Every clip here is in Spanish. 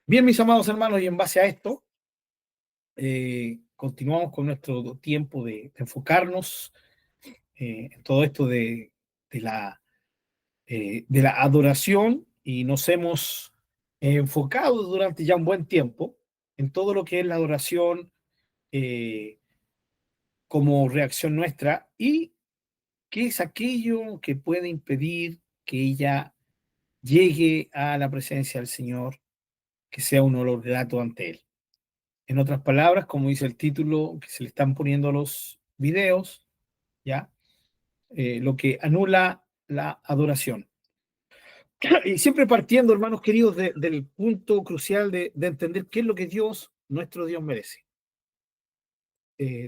Bien, mis amados hermanos, y en base a esto, continuamos con nuestro tiempo de enfocarnos en todo esto de la, de la adoración, y nos hemos enfocado durante ya un buen tiempo en todo lo que es la adoración eh, como reacción nuestra y qué es aquello que puede impedir que ella llegue a la presencia del Señor, que sea un olor grato ante Él. En otras palabras, como dice el título que se le están poniendo a los videos, ¿ya? Lo que anula la adoración. Y siempre partiendo, hermanos queridos, del punto crucial de entender qué es lo que Dios, nuestro Dios, merece.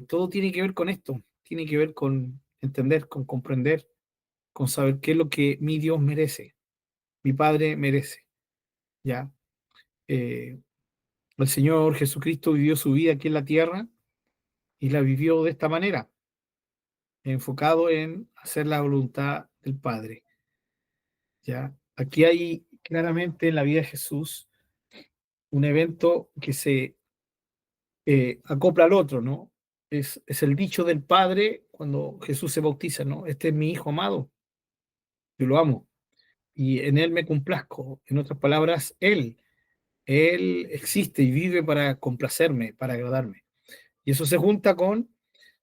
Todo tiene que ver con esto, tiene que ver con entender, con comprender, con saber qué es lo que mi Dios merece, mi Padre merece, ¿ya? Eh, el Señor Jesucristo vivió su vida aquí en la tierra y la vivió de esta manera, enfocado en hacer la voluntad del Padre. ¿Ya? Aquí hay claramente en la vida de Jesús un evento que se acopla al otro, ¿no? Es el dicho del Padre cuando Jesús se bautiza, ¿no? Este es mi Hijo amado, yo lo amo y en Él me complazco. En otras palabras, Él existe y vive para complacerme, para agradarme. Y eso se junta con,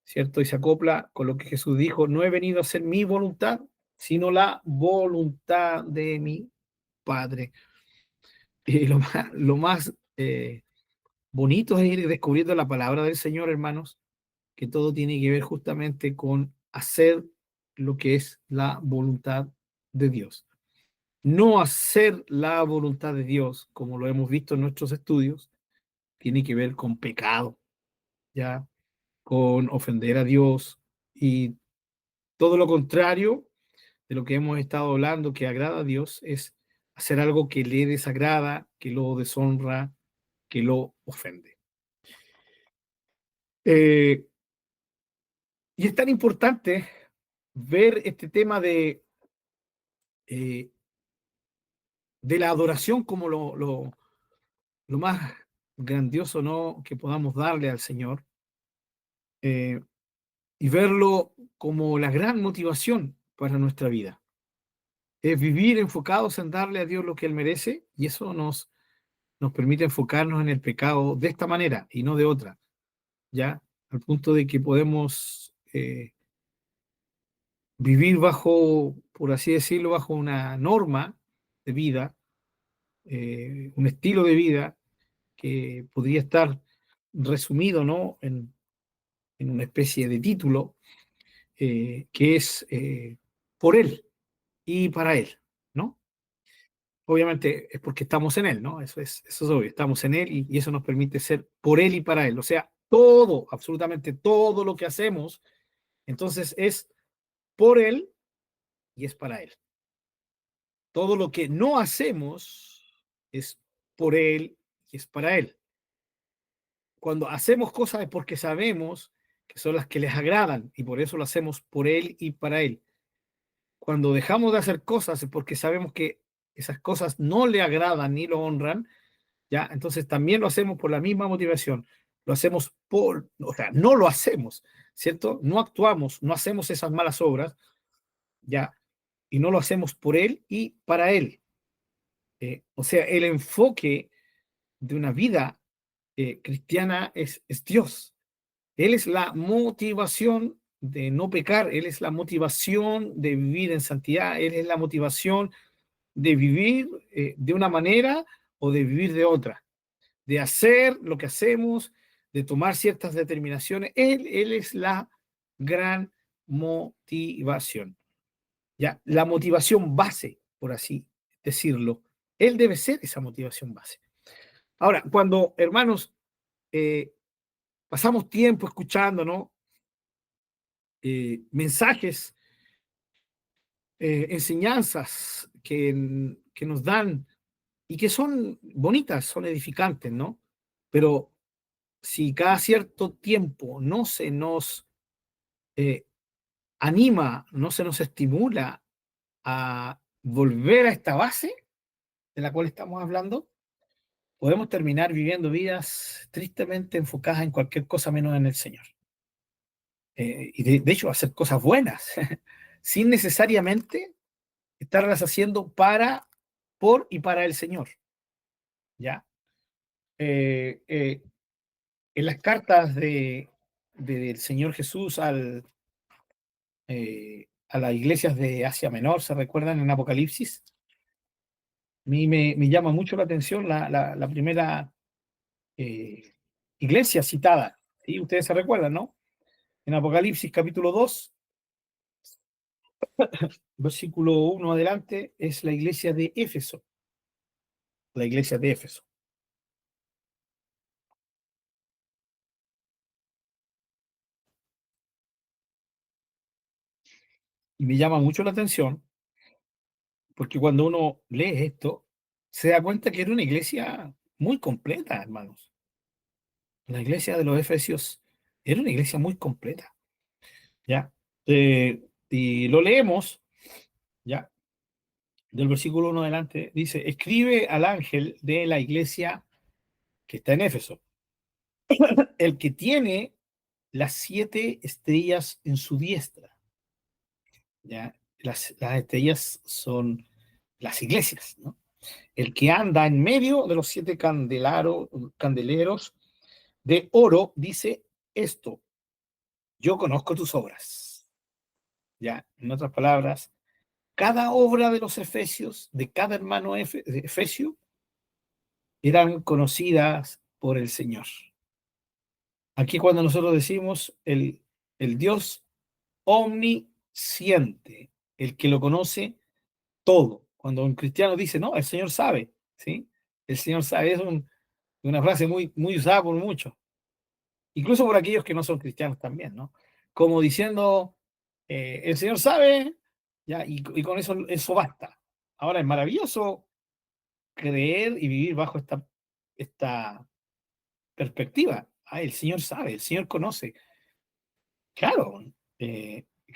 ¿cierto? Y se acopla con lo que Jesús dijo, no he venido a hacer mi voluntad, sino la voluntad de mi Padre. Y lo más bonito es ir descubriendo la palabra del Señor, hermanos, que todo tiene que ver justamente con hacer lo que es la voluntad de Dios. No hacer la voluntad de Dios, como lo hemos visto en nuestros estudios, tiene que ver con pecado, ya, con ofender a Dios y todo lo contrario de lo que hemos estado hablando, que agrada a Dios, es hacer algo que le desagrada, que lo deshonra, que lo ofende. Eh, y es tan importante ver este tema eh, de la adoración como lo más grandioso, ¿no?, que podamos darle al Señor, eh, y verlo como la gran motivación para nuestra vida. Es vivir enfocados en darle a Dios lo que Él merece, y eso nos permite enfocarnos en el pecado de esta manera y no de otra, ¿ya? Al punto de que podemos vivir bajo, por así decirlo, bajo una norma de vida, un estilo de vida que podría estar resumido, ¿no?, en una especie de título, que es por Él y para Él, ¿no? Obviamente es porque estamos en Él, ¿no? Eso es obvio, estamos en Él y eso nos permite ser por Él y para Él. O sea, todo, absolutamente todo lo que hacemos, entonces es por Él y es para Él. Todo lo que no hacemos es por Él y es para Él. Cuando hacemos cosas es porque sabemos que son las que les agradan y por eso lo hacemos por Él y para Él. Cuando dejamos de hacer cosas es porque sabemos que esas cosas no le agradan ni lo honran, ¿ya? Entonces también lo hacemos por la misma motivación. Lo hacemos o sea, no lo hacemos, ¿cierto? No actuamos, no hacemos esas malas obras, ¿ya? Y no lo hacemos por Él y para Él. O sea, el enfoque de una vida cristiana es Dios. Él es la motivación de no pecar, Él es la motivación de vivir en santidad, Él es la motivación de vivir de una manera o de vivir de otra, de hacer lo que hacemos, de tomar ciertas determinaciones. Él es la gran motivación, ¿ya? La motivación base, por así decirlo. Él debe ser esa motivación base. Ahora, cuando, hermanos, eh, pasamos tiempo escuchando, ¿no?, mensajes, enseñanzas que nos dan y que son bonitas, son edificantes, ¿no? Pero si cada cierto tiempo no se nos eh, anima, no se nos estimula a volver a esta base de la cual estamos hablando, podemos terminar viviendo vidas tristemente enfocadas en cualquier cosa menos en el Señor. Y de hecho, hacer cosas buenas, sin necesariamente estarlas haciendo por y para el Señor. ¿Ya? En las cartas del Señor Jesús a las iglesias de Asia Menor, ¿se recuerdan en Apocalipsis? A mí me llama mucho la atención la primera eh, iglesia citada. ¿Sí? Ustedes se recuerdan, ¿no? En Apocalipsis capítulo 2, versículo 1 adelante, es la iglesia de Éfeso. La iglesia de Éfeso. Y me llama mucho la atención porque cuando uno lee esto, se da cuenta que era una iglesia muy completa, hermanos. La iglesia de los Efesios era una iglesia muy completa, ¿ya? Y lo leemos, ¿ya? Del versículo 1 adelante, dice, escribe al ángel de la iglesia que está en Éfeso, el que tiene las 7 estrellas en su diestra, ¿ya? Las estrellas son las iglesias, ¿no? El que anda en medio de los 7 candeleros de oro dice esto, yo conozco tus obras, ¿ya? En otras palabras, cada obra de los efesios, de cada hermano de efesio, eran conocidas por el Señor. Aquí cuando nosotros decimos el Dios omnisciente, el que lo conoce todo. Cuando un cristiano dice, no, el Señor sabe, ¿sí? El Señor sabe, es una frase muy usada por muchos, incluso por aquellos que no son cristianos también, ¿no? Como diciendo, el Señor sabe, ya, y con eso basta. Ahora es maravilloso creer y vivir bajo esta perspectiva. Ah, el Señor sabe, el Señor conoce. Claro,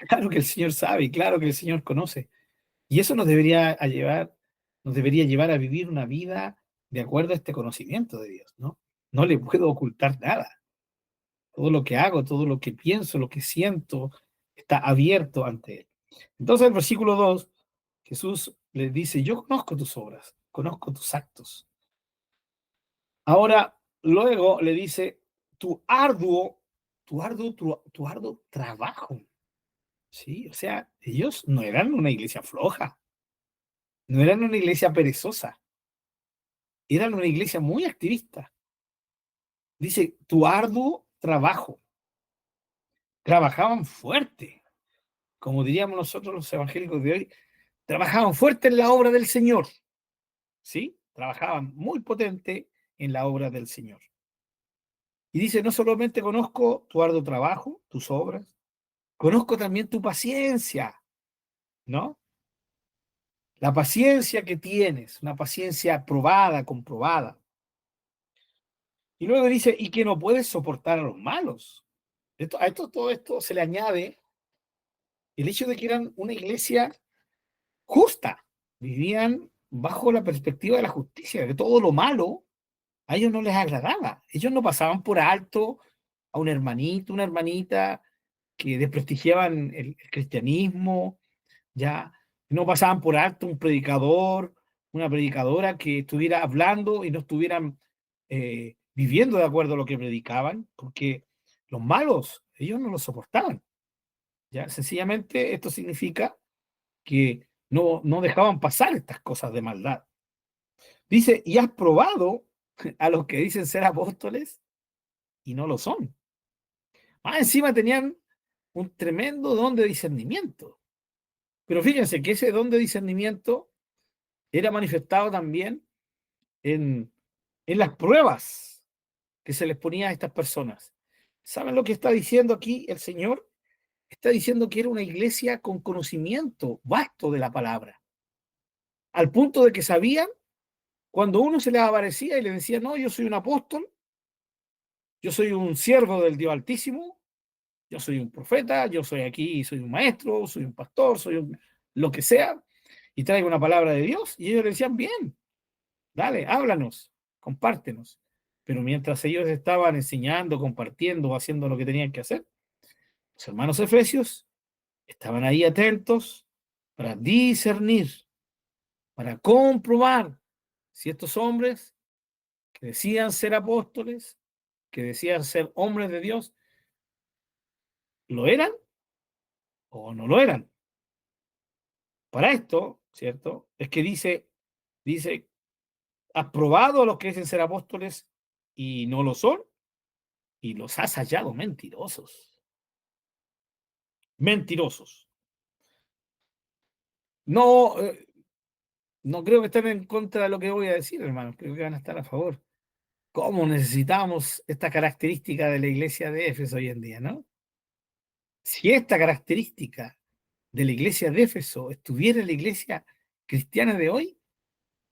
claro que el Señor sabe, claro que el Señor conoce. Y eso nos debería llevar a vivir una vida de acuerdo a este conocimiento de Dios, ¿no? No le puedo ocultar nada. Todo lo que hago, todo lo que pienso, lo que siento, está abierto ante Él. Entonces, el versículo 2, Jesús le dice, yo conozco tus obras, conozco tus actos. Ahora, luego le dice, tu arduo trabajo. Sí, o sea, ellos no eran una iglesia floja, no eran una iglesia perezosa, eran una iglesia muy activista. Dice, tu arduo trabajo. Trabajaban fuerte, como diríamos nosotros los evangélicos de hoy, trabajaban fuerte en la obra del Señor, ¿sí? Trabajaban muy potente en la obra del Señor. Y dice, no solamente conozco tu arduo trabajo, tus obras, conozco también tu paciencia, ¿no? La paciencia que tienes, una paciencia probada, comprobada. Y luego dice, y que no puedes soportar a los malos. Todo esto se le añade el hecho de que eran una iglesia justa, vivían bajo la perspectiva de la justicia, de todo lo malo a ellos no les agradaba. Ellos no pasaban por alto a un hermanito, una hermanita que desprestigiaban el cristianismo, ya no pasaban por alto un predicador, una predicadora que estuviera hablando y no estuvieran viviendo de acuerdo a lo que predicaban, porque los malos, ellos no lo soportaban. Ya, sencillamente esto significa que no dejaban pasar estas cosas de maldad. Dice, y has probado a los que dicen ser apóstoles y no lo son. Más encima tenían un tremendo don de discernimiento. Pero fíjense que ese don de discernimiento era manifestado también en las pruebas que se les ponía a estas personas. ¿Saben lo que está diciendo aquí el Señor? Está diciendo que era una iglesia con conocimiento vasto de la palabra, al punto de que sabían cuando uno se les aparecía y le decía, no, yo soy un apóstol, yo soy un siervo del Dios Altísimo, yo soy un profeta, yo soy aquí, soy un maestro, soy un pastor, lo que sea, y traigo una palabra de Dios, y ellos le decían, bien, dale, háblanos, compártenos. Pero mientras ellos estaban enseñando, compartiendo, haciendo lo que tenían que hacer, los hermanos efesios estaban ahí atentos para discernir, para comprobar si estos hombres que decían ser apóstoles, que decían ser hombres de Dios, lo eran o no lo eran. Para esto, ¿cierto? Es que dice, has probado a los que dicen ser apóstoles y no lo son, y los has hallado mentirosos. Mentirosos. No, no creo que estén en contra de lo que voy a decir, hermanos. Creo que van a estar a favor. ¿Cómo necesitamos esta característica de la iglesia de Éfeso hoy en día, no? Si esta característica de la iglesia de Éfeso estuviera en la iglesia cristiana de hoy,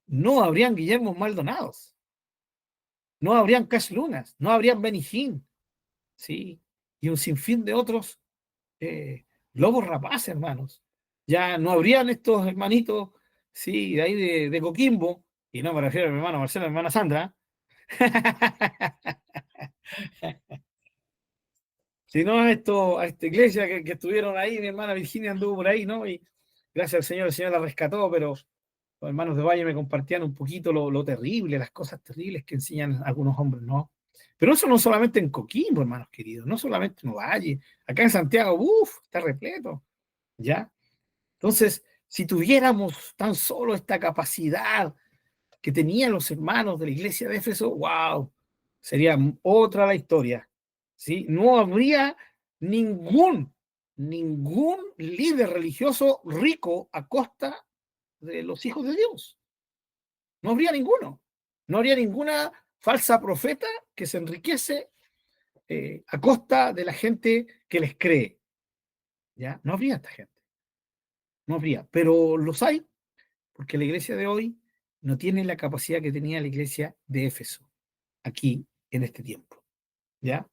no habrían Guillermo Maldonados, no habrían Cash Lunas, no habrían Benijín, ¿sí? Y un sinfín de otros lobos rapaces, hermanos. Ya no habrían estos hermanitos, sí, de ahí de Coquimbo, y no me refiero a mi hermano Marcelo, a mi hermana Sandra, sino a esta iglesia que estuvieron ahí, mi hermana Virginia anduvo por ahí, ¿no? Y gracias al Señor, el Señor la rescató, pero los hermanos de Valle me compartían un poquito lo terrible, las cosas terribles que enseñan algunos hombres, ¿no? Pero eso no solamente en Coquimbo, hermanos queridos, no solamente en Valle, acá en Santiago, uff, está repleto, ¿ya? Entonces, si tuviéramos tan solo esta capacidad que tenían los hermanos de la iglesia de Éfeso, wow, sería otra la historia, ¿sí? No habría ningún líder religioso rico a costa de los hijos de Dios. No habría ninguno. No habría ninguna falsa profeta que se enriquece a costa de la gente que les cree. ¿Ya? No habría esta gente. No habría. Pero los hay, porque la iglesia de hoy no tiene la capacidad que tenía la iglesia de Éfeso, aquí, en este tiempo. ¿Ya?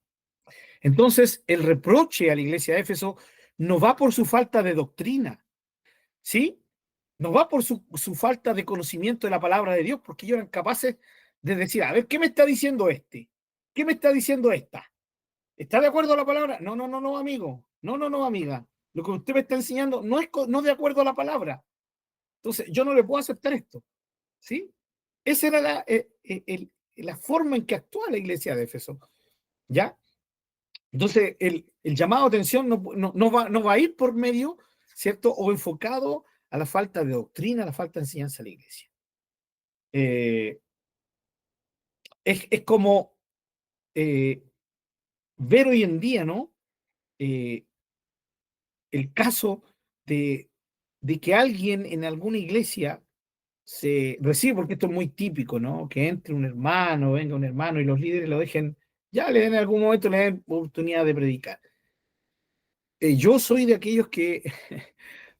Entonces, el reproche a la iglesia de Éfeso no va por su falta de doctrina, ¿sí? No va por su falta de conocimiento de la palabra de Dios, porque ellos eran capaces de decir, a ver, ¿qué me está diciendo este? ¿Qué me está diciendo esta? ¿Está de acuerdo a la palabra? No, no, no, no, amigo. No, no, no, amiga. Lo que usted me está enseñando no es no de acuerdo a la palabra. Entonces, yo no le puedo aceptar esto. ¿Sí? Esa era la forma en que actuaba la iglesia de Éfeso. ¿Ya? Entonces, el llamado a atención no va a ir por medio, ¿cierto? O enfocado a la falta de doctrina, a la falta de enseñanza de la iglesia. Eh, es como ver hoy en día, ¿no? Eh, el caso de que alguien en alguna iglesia se recibe, porque esto es muy típico, ¿no? Que entre un hermano, venga un hermano y los líderes lo dejen, ya le den en algún momento, le den oportunidad de predicar. Yo soy de aquellos que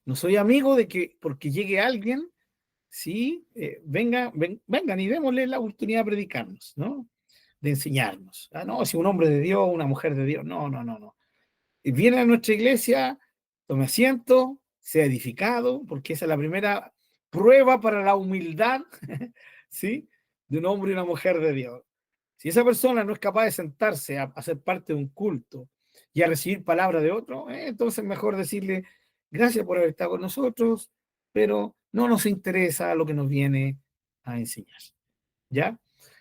no soy amigo de que porque llegue alguien, sí, vengan y démosle la oportunidad de predicarnos, ¿no? De enseñarnos. Ah, no, si un hombre de Dios, una mujer de Dios, no, no, no, no. Y viene a nuestra iglesia, tome asiento, sea edificado, porque esa es la primera prueba para la humildad, ¿sí? De un hombre y una mujer de Dios. Si esa persona no es capaz de sentarse a ser parte de un culto y a recibir palabra de otro, entonces mejor decirle, gracias por haber estado con nosotros, pero no nos interesa lo que nos viene a enseñar, ¿ya?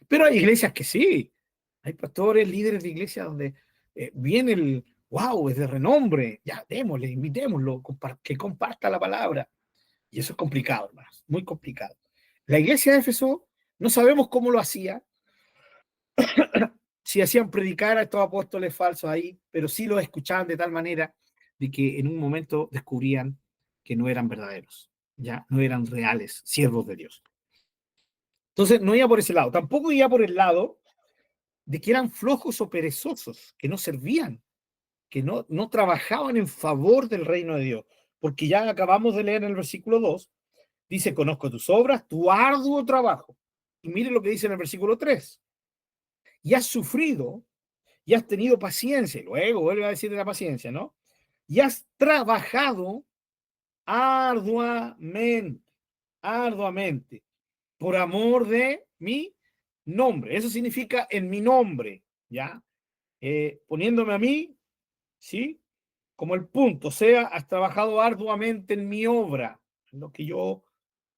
Pero hay iglesias que sí, hay pastores, líderes de iglesias donde viene wow, es de renombre, ya, démosle, invitémoslo, que comparta la palabra. Y eso es complicado, hermanos, muy complicado. La iglesia de Éfeso, no sabemos cómo lo hacía, si hacían predicar a estos apóstoles falsos ahí, pero sí los escuchaban de tal manera de que en un momento descubrían que no eran verdaderos, ya no eran reales siervos de Dios. Entonces no iba por ese lado, tampoco iba por el lado de que eran flojos o perezosos, que no servían, que no trabajaban en favor del reino de Dios, porque ya acabamos de leer en el versículo 2, dice, conozco tus obras, tu arduo trabajo. Y mire lo que dice en el versículo 3, y has sufrido y has tenido paciencia, y luego vuelve a decir de la paciencia, ¿no? Y has trabajado arduamente, arduamente, por amor de mí nombre. Eso significa en mi nombre, ¿ya? Poniéndome a mí, ¿sí? Como el punto, o sea, has trabajado arduamente en mi obra, en lo que yo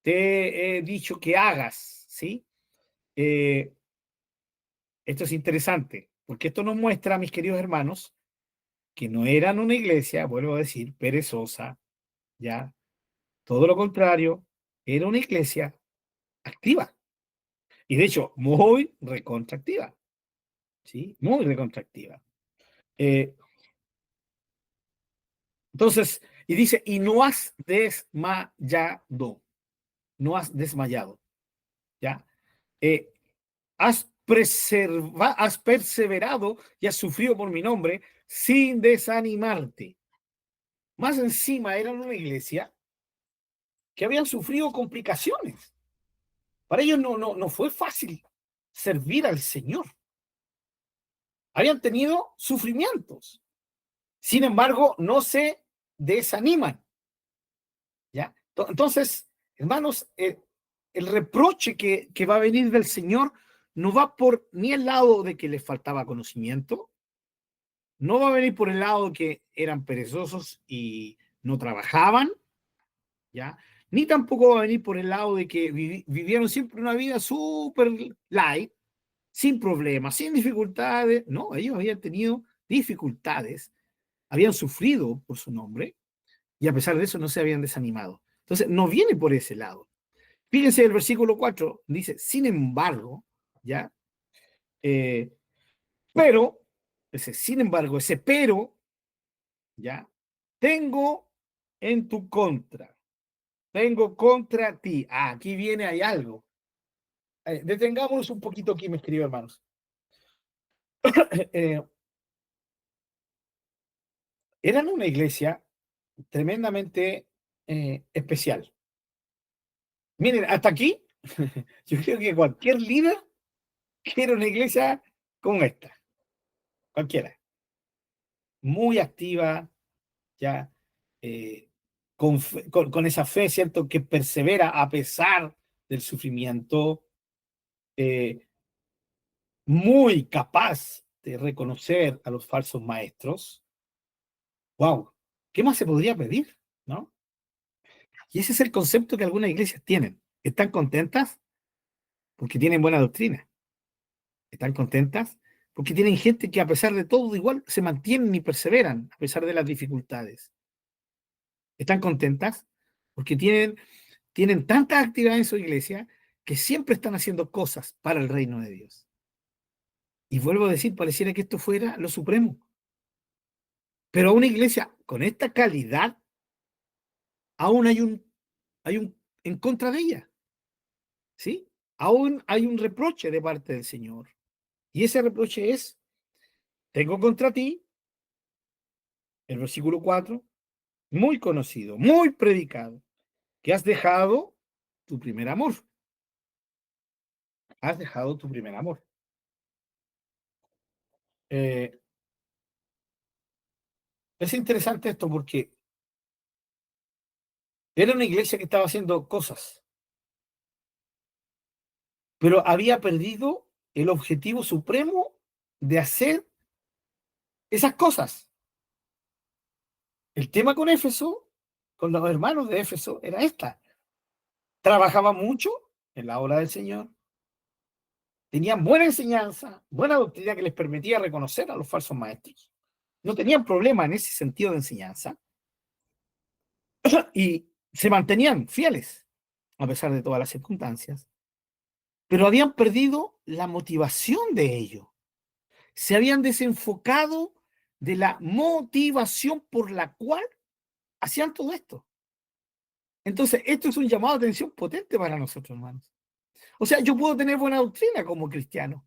te he dicho que hagas, ¿sí? Eh, Esto es interesante, porque esto nos muestra, mis queridos hermanos, que no eran una iglesia, vuelvo a decir, perezosa, ¿ya? Todo lo contrario, era una iglesia activa. Y de hecho, muy recontractiva, ¿sí? Muy recontractiva. Eh, entonces, y dice, y no has desmayado, no has desmayado, ¿ya? Eh, has perseverado y has sufrido por mi nombre sin desanimarte. Más encima eran una iglesia que habían sufrido complicaciones. Para ellos no fue fácil servir al Señor. Habían tenido sufrimientos. Sin embargo, no se desaniman. ¿Ya? Entonces, hermanos, el reproche que va a venir del Señor no va por ni el lado de que les faltaba conocimiento, no va a venir por el lado de que eran perezosos y no trabajaban, ¿ya? Ni tampoco va a venir por el lado de que vivieron siempre una vida súper light, sin problemas, sin dificultades. No, ellos habían tenido dificultades, habían sufrido por su nombre y a pesar de eso no se habían desanimado. Entonces, no viene por ese lado. Fíjense el versículo 4, dice, sin embargo, ¿ya? Eh, pero, ese sin embargo, ese pero, ¿ya? Tengo en tu contra, tengo contra ti. Ah, aquí viene, hay algo. Detengámonos un poquito aquí, mis queridos hermanos. eh, Eran una iglesia tremendamente especial. Miren, hasta aquí, yo creo que cualquier líder quiere una iglesia como esta, cualquiera, muy activa, ya, con esa fe, ¿cierto?, que persevera a pesar del sufrimiento, eh, muy capaz de reconocer a los falsos maestros. ¡Wow! ¿Qué más se podría pedir? ¿No? Y ese es el concepto que algunas iglesias tienen. ¿Están contentas? Porque tienen buena doctrina. ¿Están contentas? Porque tienen gente que a pesar de todo igual se mantienen y perseveran a pesar de las dificultades. ¿Están contentas? Porque tienen tantas actividades en su iglesia que siempre están haciendo cosas para el reino de Dios. Y vuelvo a decir, pareciera que esto fuera lo supremo. Pero a una iglesia con esta calidad, aún hay un en contra de ella, ¿sí? Aún hay un reproche de parte del Señor. Y ese reproche es, tengo contra ti, el versículo 4, muy conocido, muy predicado, que has dejado tu primer amor. Has dejado tu primer amor. Eh, es interesante esto porque era una iglesia que estaba haciendo cosas, pero había perdido el objetivo supremo de hacer esas cosas. El tema con Éfeso, con los hermanos de Éfeso, era esta. Trabajaba mucho en la obra del Señor, tenían buena enseñanza, buena doctrina que les permitía reconocer a los falsos maestros. No tenían problema en ese sentido de enseñanza y se mantenían fieles a pesar de todas las circunstancias, pero habían perdido la motivación de ello. Se habían desenfocado de la motivación por la cual hacían todo esto. Entonces, esto es un llamado de atención potente para nosotros, hermanos. O sea, yo puedo tener buena doctrina como cristiano,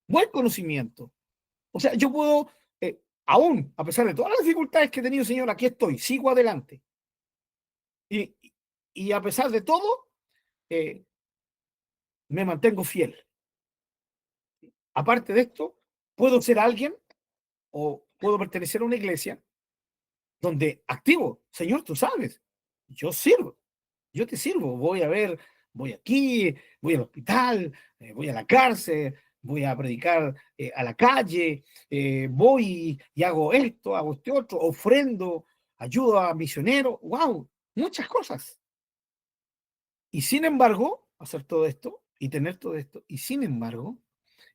buen conocimiento. O sea, yo puedo, aún, a pesar de todas las dificultades que he tenido, Señor, aquí estoy, sigo adelante. Y, y a pesar de todo, eh, me mantengo fiel. Aparte de esto, puedo ser alguien o puedo pertenecer a una iglesia donde activo, Señor, tú sabes, yo sirvo, yo te sirvo, voy a ver, voy aquí, voy al hospital, voy a la cárcel, voy a predicar a la calle, voy y hago este otro, ofrendo, ayudo a misioneros, wow, muchas cosas. Y sin embargo, hacer todo esto y tener todo esto, y sin embargo,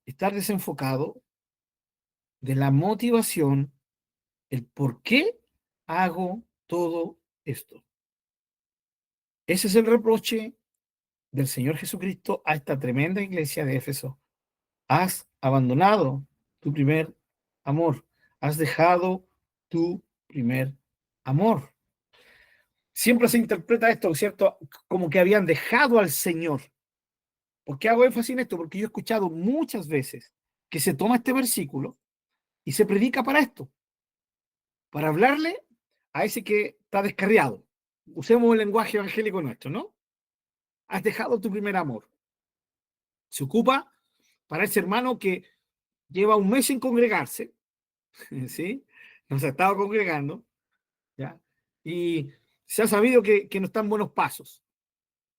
estar desenfocado de la motivación, el por qué hago todo esto. Ese es el reproche del Señor Jesucristo a esta tremenda iglesia de Éfeso. Has abandonado tu primer amor. Has dejado tu primer amor. Siempre se interpreta esto, ¿cierto? Como que habían dejado al Señor. ¿Por qué hago énfasis en esto? Porque yo he escuchado muchas veces que se toma este versículo y se predica para esto, para hablarle a ese que está descarriado. Usemos el lenguaje evangélico nuestro, ¿no? Has dejado tu primer amor. Se ocupa para ese hermano que lleva un mes sin congregarse, ¿sí? No se ha estado congregando, ¿ya? Y se ha sabido que no están buenos pasos,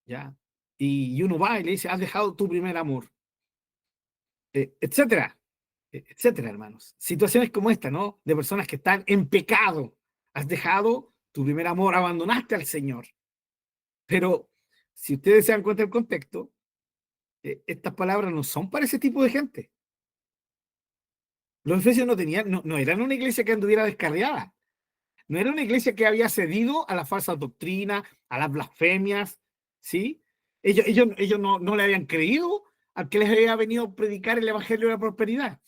¿ya? Y uno va y le dice, has dejado tu primer amor, etcétera, etcétera, hermanos. Situaciones como esta, ¿no? De personas que están en pecado. Has dejado tu primer amor, abandonaste al Señor. Pero si ustedes se dan cuenta del contexto, estas palabras no son para ese tipo de gente. Los efesios no tenían, no eran una iglesia que anduviera descarriada. No era una iglesia que había cedido a la falsa doctrina, a las blasfemias, ¿sí? Ellos no le habían creído al que les había venido a predicar el evangelio de la prosperidad,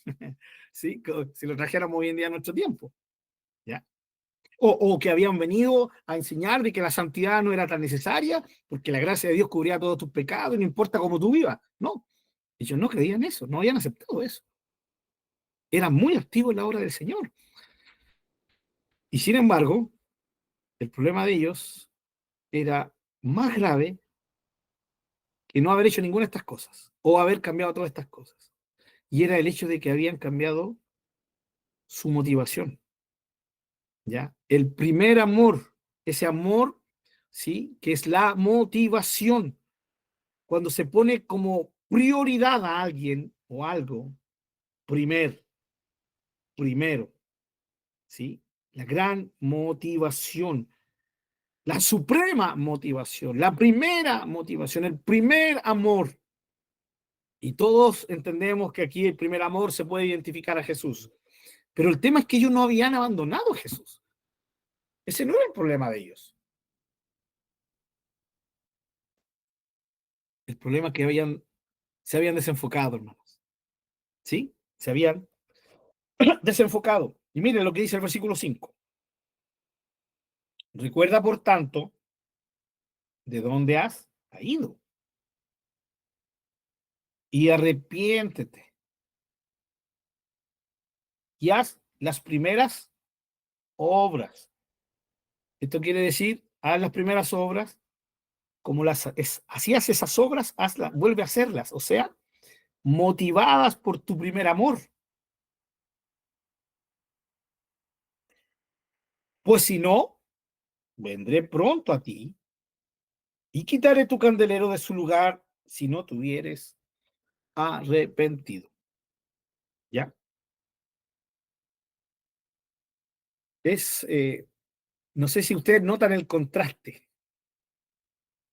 ¿sí? Si lo trajéramos hoy en día a nuestro tiempo, ¿ya? O que habían venido a enseñar de que la santidad no era tan necesaria, porque la gracia de Dios cubría todos tus pecados y no importa cómo tú vivas. No, ellos no creían eso, no habían aceptado eso. Eran muy activos en la obra del Señor. Y sin embargo, el problema de ellos era más grave que no haber hecho ninguna de estas cosas o haber cambiado todas estas cosas. Y era el hecho de que habían cambiado su motivación, ¿ya? El primer amor, ese amor, ¿sí? Que es la motivación. Cuando se pone como prioridad a alguien o algo, primero, ¿sí? La gran motivación, la suprema motivación, la primera motivación, el primer amor. Y todos entendemos que aquí el primer amor se puede identificar a Jesús. Pero el tema es que ellos no habían abandonado a Jesús. Ese no era el problema de ellos. El problema es que se habían desenfocado, hermanos. ¿Sí? Se habían desenfocado. Y miren lo que dice el versículo 5. Recuerda, por tanto, de dónde has caído y arrepiéntete y haz las primeras obras. Esto quiere decir, haz las primeras obras como hacías esas obras, hazlas, vuelve a hacerlas. O sea, motivadas por tu primer amor. Pues si no, vendré pronto a ti y quitaré tu candelero de su lugar si no te hubieres arrepentido. ¿Ya? Es, no sé si ustedes notan el contraste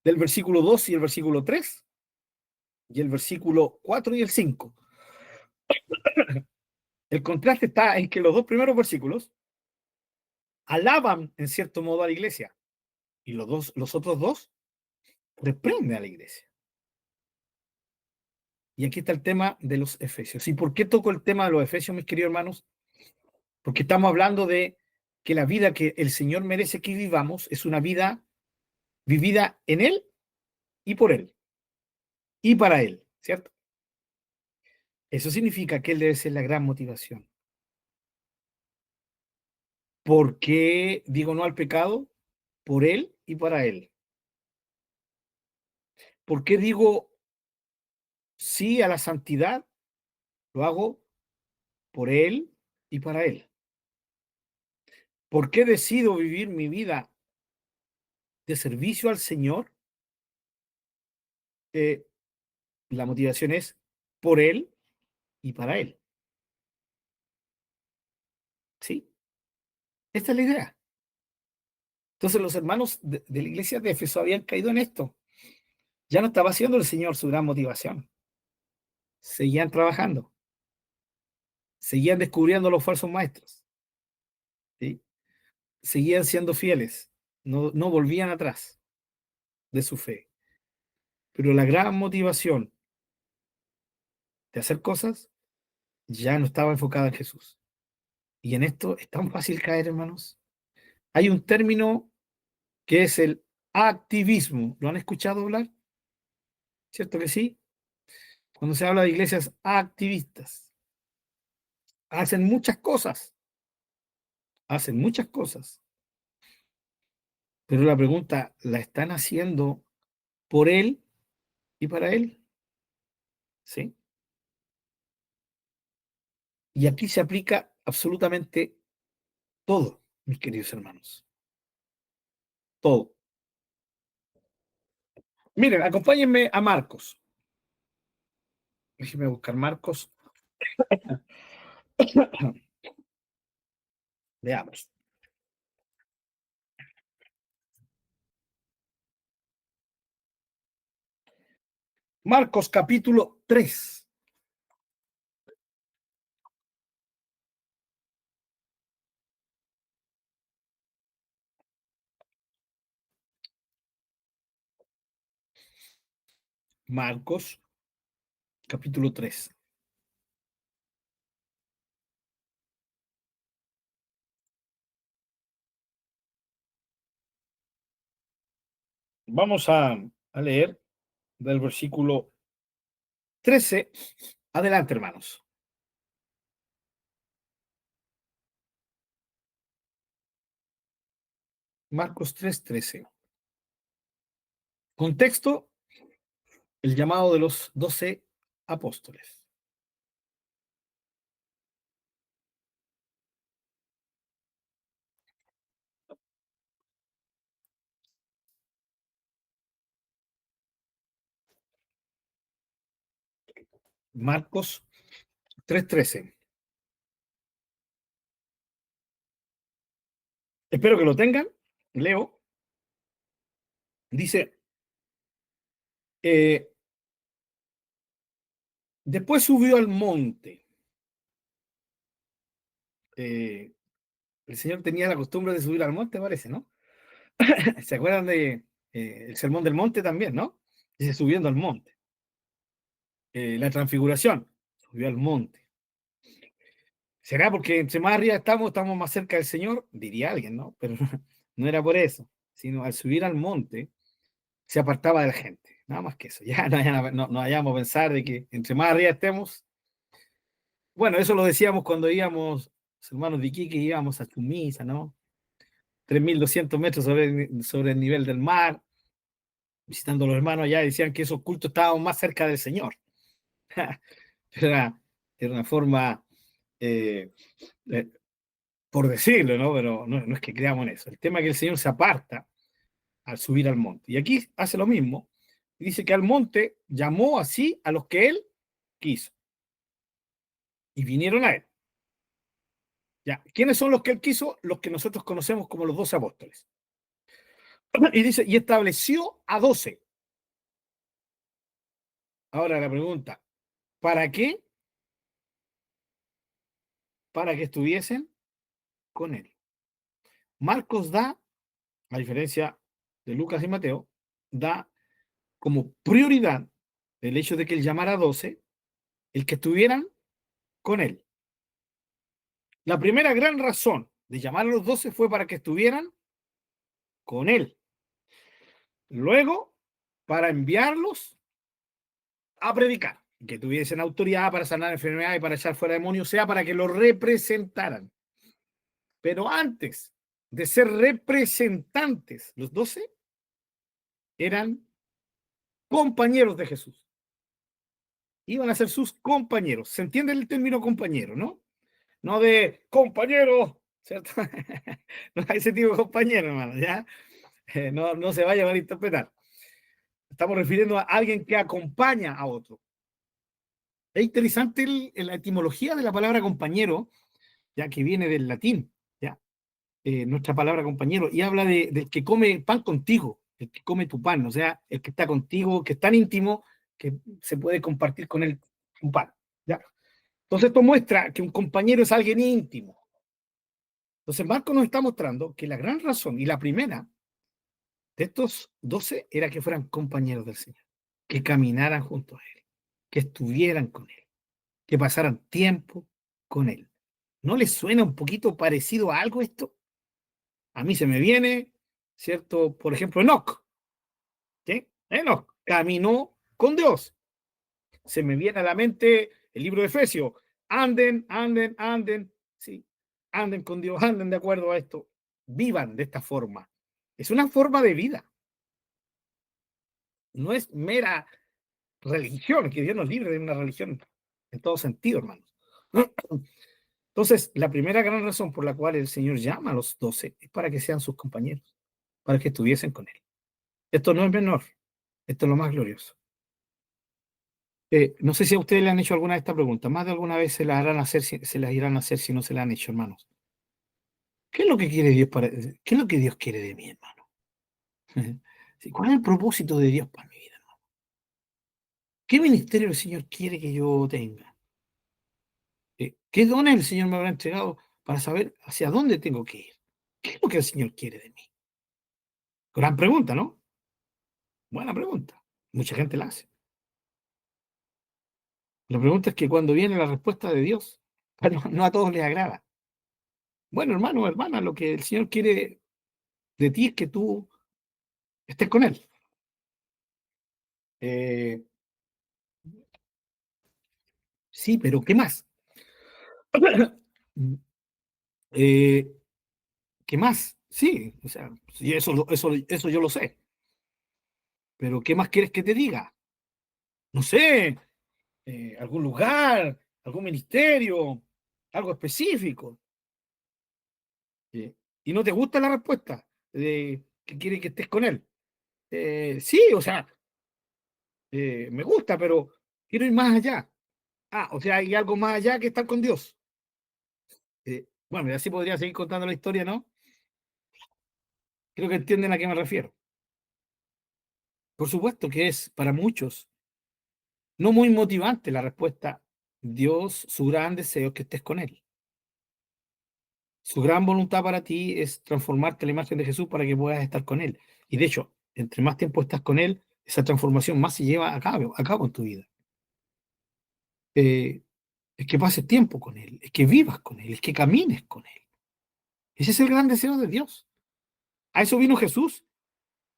del versículo 2 y el versículo 3 y el versículo 4 y el 5. El contraste está en que los dos primeros versículos alaban en cierto modo a la iglesia y los otros dos reprenden a la iglesia. Y aquí está el tema de los efesios. ¿Y por qué toco el tema de los efesios, mis queridos hermanos? Porque estamos hablando de que la vida que el Señor merece que vivamos es una vida vivida en Él y por Él y para Él, ¿cierto? Eso significa que Él debe ser la gran motivación. ¿Por qué digo no al pecado? Por Él y para Él. ¿Por qué digo sí a la santidad? Lo hago por Él y para Él. ¿Por qué decido vivir mi vida de servicio al Señor? Eh, la motivación es por Él y para Él. ¿Sí? Esta es la idea. Entonces los hermanos de la iglesia de Éfeso habían caído en esto. Ya no estaba haciendo el Señor su gran motivación. Seguían trabajando, seguían descubriendo los falsos maestros, ¿sí? Seguían siendo fieles, no volvían atrás de su fe. Pero la gran motivación de hacer cosas ya no estaba enfocada en Jesús. Y en esto es tan fácil caer, hermanos. Hay un término que es el activismo. ¿Lo han escuchado hablar? ¿Cierto que sí? Cuando se habla de iglesias activistas, hacen muchas cosas, pero la pregunta, ¿la están haciendo por Él y para Él? ¿Sí? Y aquí se aplica absolutamente todo, mis queridos hermanos. Todo. Miren, acompáñenme a Marcos. Déjenme buscar Marcos. Veamos. Marcos capítulo 3. Marcos capítulo 3. Vamos a leer del versículo 13. Adelante, hermanos. Marcos 3:13. Contexto, el llamado de los 12 apóstoles. Marcos 3:13. Espero que lo tengan. Leo. Dice, eh, después subió al monte. Eh, el Señor tenía la costumbre de subir al monte, parece, ¿no? ¿Se acuerdan de el sermón del monte también, no? Dice subiendo al monte. La transfiguración, subió al monte. ¿Será porque entre más arriba estamos más cerca del Señor? Diría alguien, ¿no? Pero no era por eso, sino al subir al monte se apartaba de la gente. Nada más que eso. Ya no vayamos a pensar de que entre más arriba estemos. Bueno, eso lo decíamos cuando íbamos, los hermanos de Iquique, íbamos a Chumisa, ¿no? 3.200 metros sobre el nivel del mar, visitando a los hermanos allá, decían que esos cultos estaban más cerca del Señor. era, era una forma, eh, eh, por decirlo, ¿no? Pero no es que creamos en eso. El tema es que el Señor se aparta al subir al monte. Y aquí hace lo mismo. Dice que al monte llamó así a los que él quiso. Y vinieron a él. Ya, ¿quiénes son los que él quiso? Los que nosotros conocemos como los 12 apóstoles. Y dice, y estableció a 12. Ahora la pregunta, ¿para qué? Para que estuviesen con él. Marcos da, a diferencia de Lucas y Mateo, da como prioridad el hecho de que él llamara a 12, el que estuvieran con él. La primera gran razón de llamar a los 12 fue para que estuvieran con él. Luego, para enviarlos a predicar, que tuviesen autoridad para sanar enfermedades y para echar fuera demonios, sea para que lo representaran. Pero antes de ser representantes, los 12 eran compañeros de Jesús. Iban a ser sus compañeros. ¿Se entiende el término compañero, no? No de compañero, ¿cierto? No hay ese tipo de compañero, hermano, ¿ya? No se vaya a malinterpretar. Estamos refiriendo a alguien que acompaña a otro. Es interesante la etimología de la palabra compañero, ya que viene del latín, ya, nuestra palabra compañero, y habla del que come pan contigo, el que come tu pan, o sea, el que está contigo, que es tan íntimo que se puede compartir con él un pan. ¿Ya? Entonces esto muestra que un compañero es alguien íntimo. Entonces Marco nos está mostrando que la gran razón y la primera de estos 12 era que fueran compañeros del Señor, que caminaran junto a Él, que estuvieran con Él, que pasaran tiempo con Él. ¿No les suena un poquito parecido a algo esto? A mí se me viene, ¿cierto? Por ejemplo, Enoc. ¿Sí? Enoc caminó con Dios. Se me viene a la mente el libro de Efesios. Anden, anden, anden. Sí, anden con Dios, anden de acuerdo a esto. Vivan de esta forma. Es una forma de vida. No es mera religión, que Dios nos libre de una religión en todo sentido, hermanos. Entonces, la primera gran razón por la cual el Señor llama a los 12 es para que sean sus compañeros, para que estuviesen con Él. Esto no es menor, esto es lo más glorioso. No sé si a ustedes le han hecho alguna de estas preguntas, más de alguna vez se las harán hacer, se las irán a hacer si no se las han hecho, hermanos. ¿Qué es lo que quiere Dios qué es lo que Dios quiere de mí, hermano? Sí, ¿cuál es el propósito de Dios para mi vida, hermano? ¿Qué ministerio el Señor quiere que yo tenga? ¿Qué dones el Señor me habrá entregado para saber hacia dónde tengo que ir? ¿Qué es lo que el Señor quiere de mí? Gran pregunta, ¿no? Buena pregunta. Mucha gente la hace. La pregunta es que cuando viene la respuesta de Dios, no a todos les agrada. Bueno, hermano, hermana, lo que el Señor quiere de ti es que tú estés con Él. Eh, sí, pero ¿qué más? Eh, ¿Qué más? Sí, o sea, sí, eso yo lo sé. Pero ¿qué más quieres que te diga? No sé, algún lugar, algún ministerio, algo específico. Y no te gusta la respuesta de que quiere que estés con Él. Sí, o sea, me gusta, pero quiero ir más allá. Ah, o sea, hay algo más allá que estar con Dios. Bueno, y así podría seguir contando la historia, ¿no? Creo que entienden a qué me refiero. Por supuesto que es para muchos no muy motivante la respuesta. Dios, su gran deseo es que estés con Él. Su gran voluntad para ti es transformarte a la imagen de Jesús para que puedas estar con Él. Y de hecho, entre más tiempo estás con Él, esa transformación más se lleva a cabo en tu vida. Eh, es que pases tiempo con Él, es que vivas con Él, es que camines con Él. Ese es el gran deseo de Dios. A eso vino Jesús.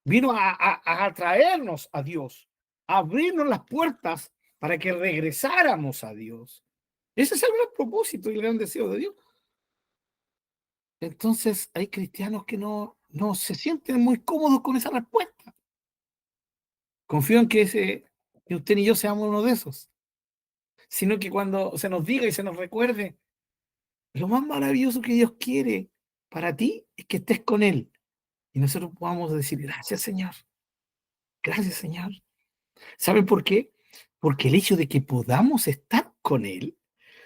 Vino a atraernos a Dios, a abrirnos las puertas para que regresáramos a Dios. Ese es el gran propósito y el gran deseo de Dios. Entonces hay cristianos que no se sienten muy cómodos con esa respuesta. Confío en que usted y yo seamos uno de esos, sino que cuando se nos diga y se nos recuerde, lo más maravilloso que Dios quiere para ti es que estés con Él y nosotros podamos decir, gracias Señor. ¿Saben por qué? Porque el hecho de que podamos estar con Él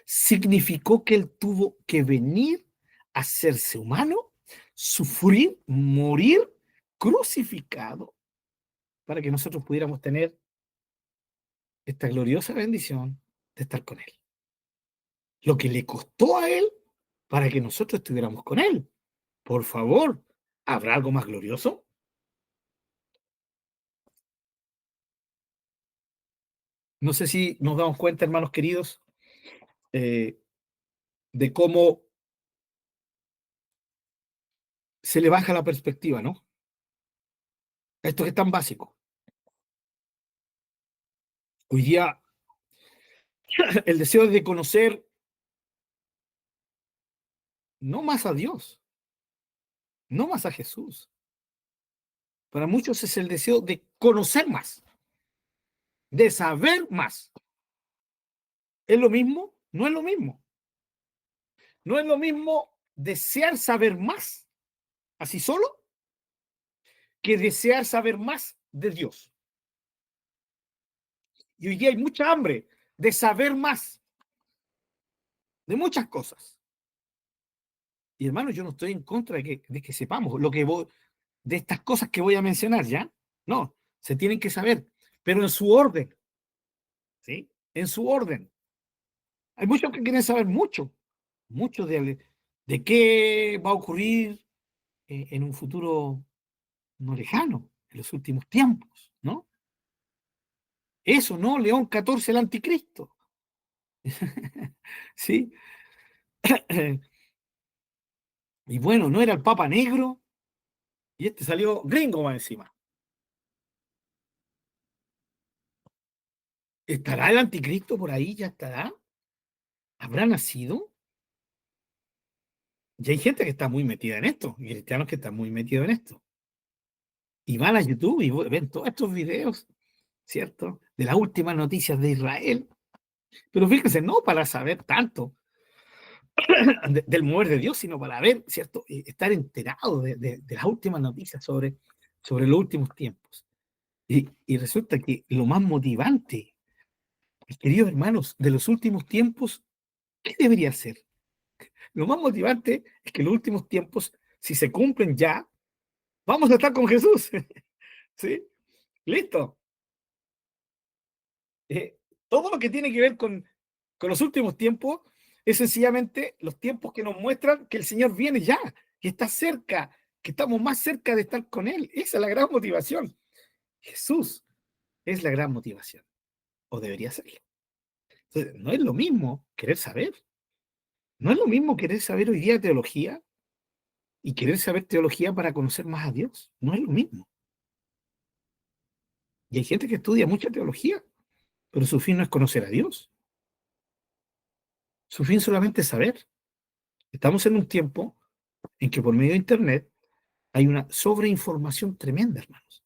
significó que Él tuvo que venir a hacerse humano, sufrir, morir, crucificado, para que nosotros pudiéramos tener esta gloriosa bendición de estar con Él. Lo que le costó a Él para que nosotros estuviéramos con Él. Por favor, ¿habrá algo más glorioso? No sé si nos damos cuenta, hermanos queridos, eh, de cómo se le baja la perspectiva, ¿no? Esto que es tan básico. Hoy día el deseo de conocer no más a Dios, no más a Jesús. Para muchos es el deseo de conocer más, de saber más. ¿Es lo mismo? No es lo mismo. No es lo mismo desear saber más, así solo, que desear saber más de Dios. Y hoy día hay mucha hambre de saber más, de muchas cosas. Y hermano, yo no estoy en contra de que sepamos lo que de estas cosas que voy a mencionar, ¿ya? No, se tienen que saber, pero en su orden, ¿sí? En su orden. Hay muchos que quieren saber mucho, mucho de qué va a ocurrir en un futuro no lejano, en los últimos tiempos, ¿no? Eso, ¿no? León 14, el anticristo. ¿Sí? Y bueno, no era el Papa Negro, y este salió gringo más encima. ¿Estará el anticristo por ahí? ¿Ya estará? ¿Habrá nacido? Y hay gente que está muy metida en esto, y cristianos que están muy metidos en esto. Y van a YouTube y ven todos estos videos, ¿cierto? De las últimas noticias de Israel. Pero fíjense, no para saber tanto del mover de Dios, sino para ver, ¿cierto? Estar enterado de las últimas noticias sobre los últimos tiempos. Y resulta que lo más motivante, mis queridos hermanos, de los últimos tiempos, ¿qué debería ser? Lo más motivante es que los últimos tiempos, si se cumplen ya, vamos a estar con Jesús. ¿Sí? Listo. Todo lo que tiene que ver con los últimos tiempos es sencillamente los tiempos que nos muestran que el Señor viene ya, que está cerca, que estamos más cerca de estar con Él. Esa es la gran motivación. Jesús es la gran motivación, o debería serlo. Entonces, no es lo mismo querer saber, no es lo mismo querer saber hoy día teología y querer saber teología para conocer más a Dios. No es lo mismo. Y hay gente que estudia mucha teología, pero su fin no es conocer a Dios. Su fin solamente es saber. Estamos en un tiempo en que por medio de Internet hay una sobreinformación tremenda, hermanos.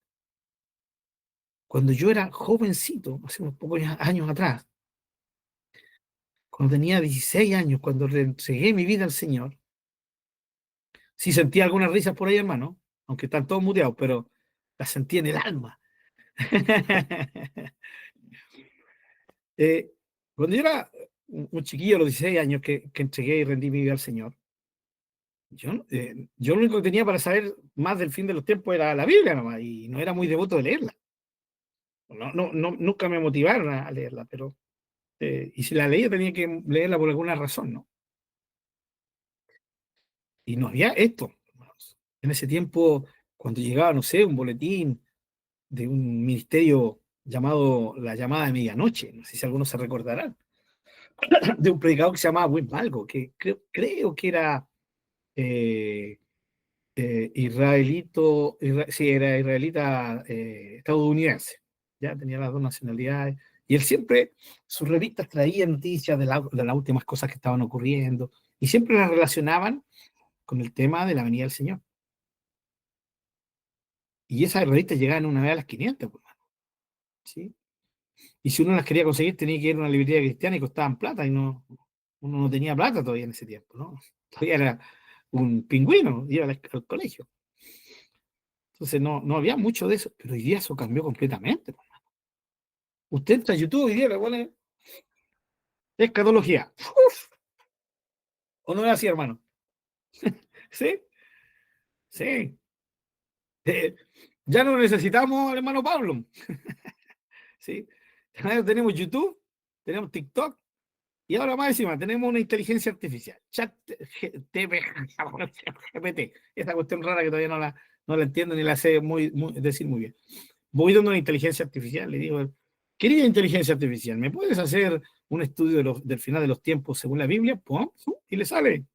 Cuando yo era jovencito, hace unos pocos años atrás, cuando tenía 16 años, cuando le entregué mi vida al Señor, sí sentía algunas risas por ahí, hermano, aunque están todos muteados, pero las sentí en el alma. eh, Cuando yo era un chiquillo a los 16 años que entregué y rendí mi vida al Señor, yo lo único que tenía para saber más del fin de los tiempos era la Biblia nomás, y no era muy devoto de leerla. No, no, no, nunca me motivaron a leerla, pero y si la leía tenía que leerla por alguna razón, ¿no? Y no había esto, hermanos. En ese tiempo, cuando llegaba, no sé, un boletín de un ministerio llamado La Llamada de Medianoche, no sé si algunos se recordarán, de un predicador que se llamaba Wim Malgo, que creo que era eh, sí, era israelita estadounidense, ya tenía las dos nacionalidades, y él siempre, sus revistas traían noticias de las últimas cosas que estaban ocurriendo, y siempre las relacionaban con el tema de la venida del Señor. Y esas revistas llegaban una vez a las 500, pues, hermano, ¿sí? Y si uno las quería conseguir, tenía que ir a una librería cristiana y costaban plata, y uno no tenía plata todavía en ese tiempo, ¿no? Todavía era un pingüino, iba al colegio. Entonces no había mucho de eso, pero hoy día eso cambió completamente, pues. Usted entra a YouTube hoy día, le pone escatología. Uf, ¿o no es así, hermano? ¿Sí? Sí. Eh, ya no necesitamos al hermano Pablo. ¿Sí? Ahora tenemos YouTube, tenemos TikTok, y ahora más encima tenemos una inteligencia artificial. Chat GPT. Esa cuestión rara que todavía no la entiendo ni la sé decir muy bien. Voy dando una inteligencia artificial, le digo, querida inteligencia artificial, ¿me puedes hacer un estudio del final de los tiempos según la Biblia? ¡Pum! Y le sale.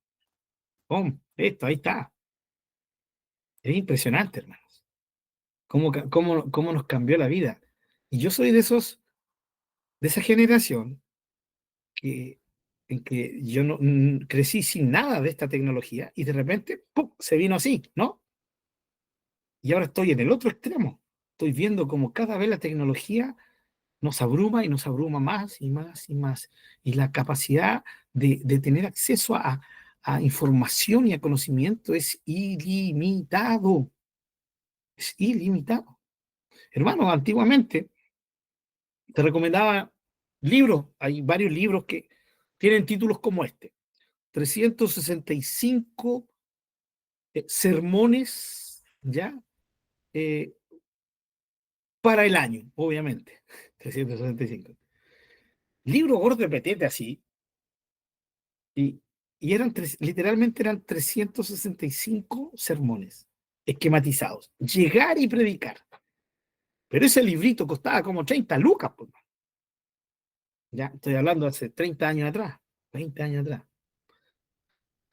¡Pum! Esto, ahí está. Es impresionante, hermanos. Cómo nos cambió la vida. Y yo soy de esa generación que, en que yo no crecí sin nada de esta tecnología y de repente, ¡pum!, se vino así, ¿no? Y ahora estoy en el otro extremo. Estoy viendo como cada vez la tecnología nos abruma y nos abruma más y más y más. Y la capacidad de tener acceso a información y a conocimiento es ilimitado. Es ilimitado. Hermano, antiguamente te recomendaba libros. Hay varios libros que tienen títulos como este: 365 sermones, ¿ya? Eh, para el año, obviamente. 365. Libro gordo de petete así. Y, y eran literalmente eran 365 sermones esquematizados. Llegar y predicar. Pero ese librito costaba como 30 lucas, pues. Ya estoy hablando de hace 30 años atrás, 20 años atrás.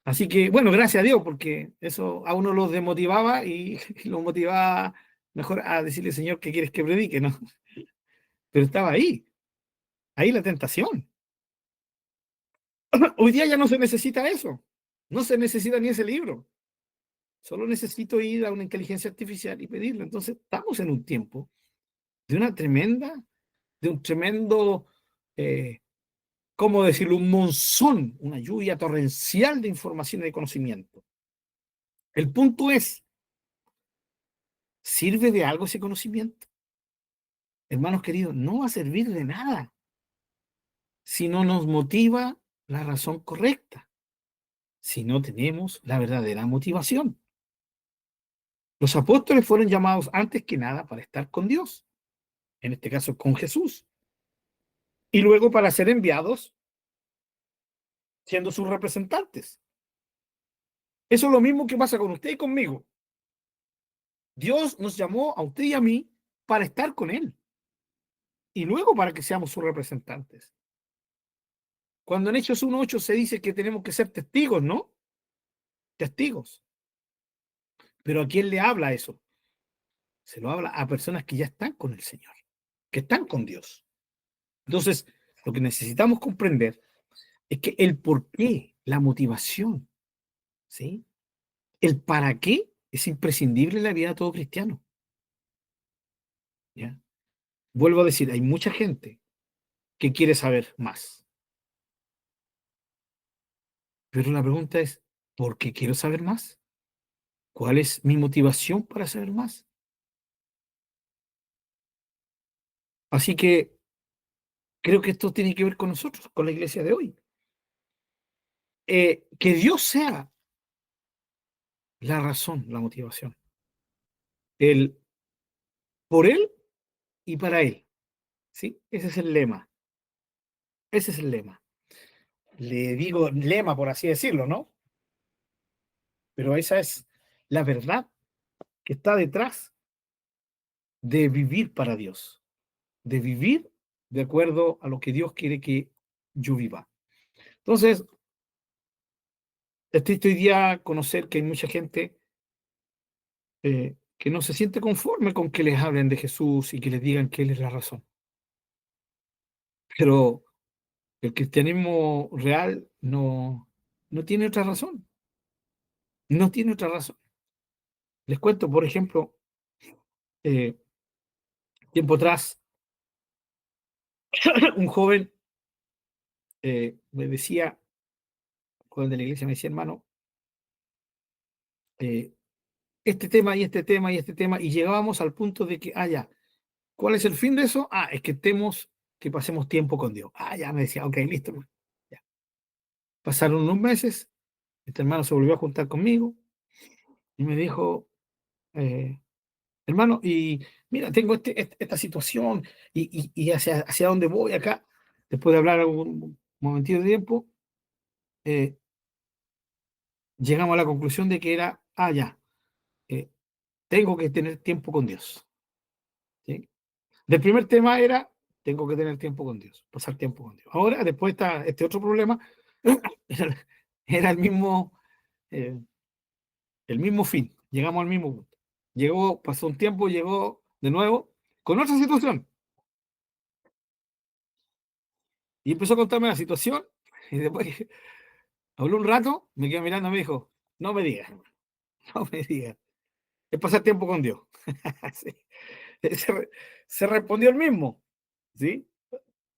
Así que, bueno, gracias a Dios, porque eso a uno los desmotivaba y lo motivaba mejor a decirle, Señor, ¿qué quieres que predique? ¿No? Pero estaba ahí la tentación. Hoy día ya no se necesita eso. No se necesita ni ese libro. Solo necesito ir a una inteligencia artificial y pedirlo. Entonces, estamos en un tiempo de una tremenda, de un tremendo, ¿cómo decirlo? Un monzón, una lluvia torrencial de información y de conocimiento. El punto es, ¿sirve de algo ese conocimiento? Hermanos queridos, no va a servir de nada si no nos motiva la razón correcta, si no tenemos la verdadera motivación. Los apóstoles fueron llamados antes que nada para estar con Dios, en este caso con Jesús, y luego para ser enviados siendo sus representantes. Eso es lo mismo que pasa con usted y conmigo. Dios nos llamó a usted y a mí para estar con Él y luego para que seamos sus representantes. Cuando en Hechos 1:8 se dice que tenemos que ser testigos, ¿no? Testigos. Pero ¿a quién le habla eso? Se lo habla a personas que ya están con el Señor, que están con Dios. Entonces, lo que necesitamos comprender es que el por qué, la motivación, ¿sí? El para qué es imprescindible en la vida de todo cristiano. ¿Ya? Vuelvo a decir, hay mucha gente que quiere saber más. Pero la pregunta es, ¿por qué quiero saber más? ¿Cuál es mi motivación para saber más? Así que creo que esto tiene que ver con nosotros, con la iglesia de hoy. Que Dios sea la razón, la motivación. El por Él y para Él. ¿Sí? Ese es el lema. Ese es el lema. Le digo lema, por así decirlo, ¿no? Pero esa es la verdad que está detrás de vivir para Dios, de vivir de acuerdo a lo que Dios quiere que yo viva. Entonces, es triste hoy día conocer que hay mucha gente que no se siente conforme con que les hablen de Jesús y que les digan que Él es la razón. Pero el cristianismo real no tiene otra razón. No tiene otra razón. Les cuento, por ejemplo, eh, tiempo atrás, un joven me decía, joven de la iglesia, me decía, hermano, eh, este tema y este tema y este tema, y llegábamos al punto de que, ya, ¿cuál es el fin de eso? Es que que pasemos tiempo con Dios. Ya, me decía, ok, listo. Ya. Pasaron unos meses, este hermano se volvió a juntar conmigo y me dijo, eh, hermano, y mira, tengo esta situación y hacia dónde voy acá, después de hablar un momentito de tiempo, eh, llegamos a la conclusión de que era, ya, eh, tengo que tener tiempo con Dios. ¿Sí? Del primer tema era, tengo que tener tiempo con Dios, pasar tiempo con Dios. Ahora, después está este otro problema, era eh, el mismo fin, llegamos al mismo punto. Llegó, pasó un tiempo, llegó de nuevo con otra situación y empezó a contarme la situación y después habló un rato, me quedó mirando y me dijo, no me digas, hermano, no me digas, es pasar tiempo con Dios. Sí. Se, se respondió el mismo, ¿sí?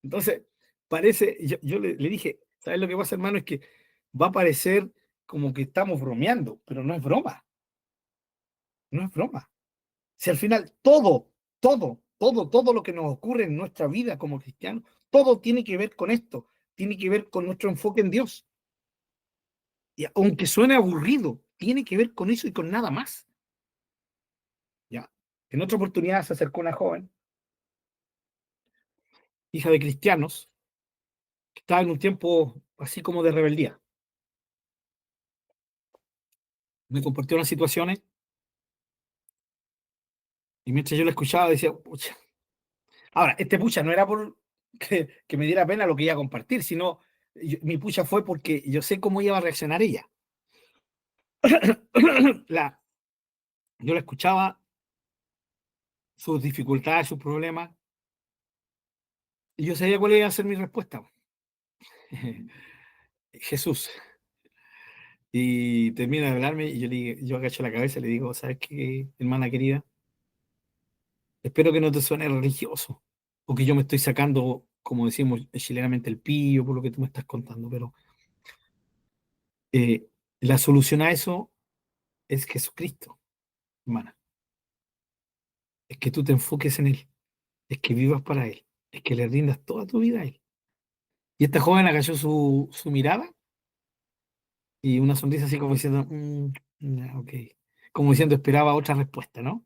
Entonces, parece, yo le dije, ¿sabes lo que pasa, hermano? Es que va a parecer como que estamos bromeando, pero no es broma. Si al final todo todo lo que nos ocurre en nuestra vida como cristianos, todo tiene que ver con esto, tiene que ver con nuestro enfoque en Dios. Y aunque suene aburrido, tiene que ver con eso y con nada más. ¿Ya? En otra oportunidad se acercó una joven, hija de cristianos, que estaba en un tiempo así como de rebeldía. Me compartió unas situaciones y mientras yo la escuchaba decía, pucha. Ahora, este pucha no era por que me diera pena lo que iba a compartir, sino mi pucha fue porque yo sé cómo iba a reaccionar ella. la, yo la escuchaba, sus dificultades, sus problemas, y yo sabía cuál iba a ser mi respuesta. Jesús. Y termina de hablarme y yo agacho la cabeza y le digo, ¿sabes qué, hermana querida? Espero que no te suene religioso o que yo me estoy sacando, como decimos chilenamente, el pillo por lo que tú me estás contando, pero eh, la solución a eso es Jesucristo, hermana. Es que tú te enfoques en Él, es que vivas para Él, es que le rindas toda tu vida a Él. Y esta joven agachó su mirada y una sonrisa así como diciendo, ya, ok. Como diciendo, esperaba otra respuesta, ¿no?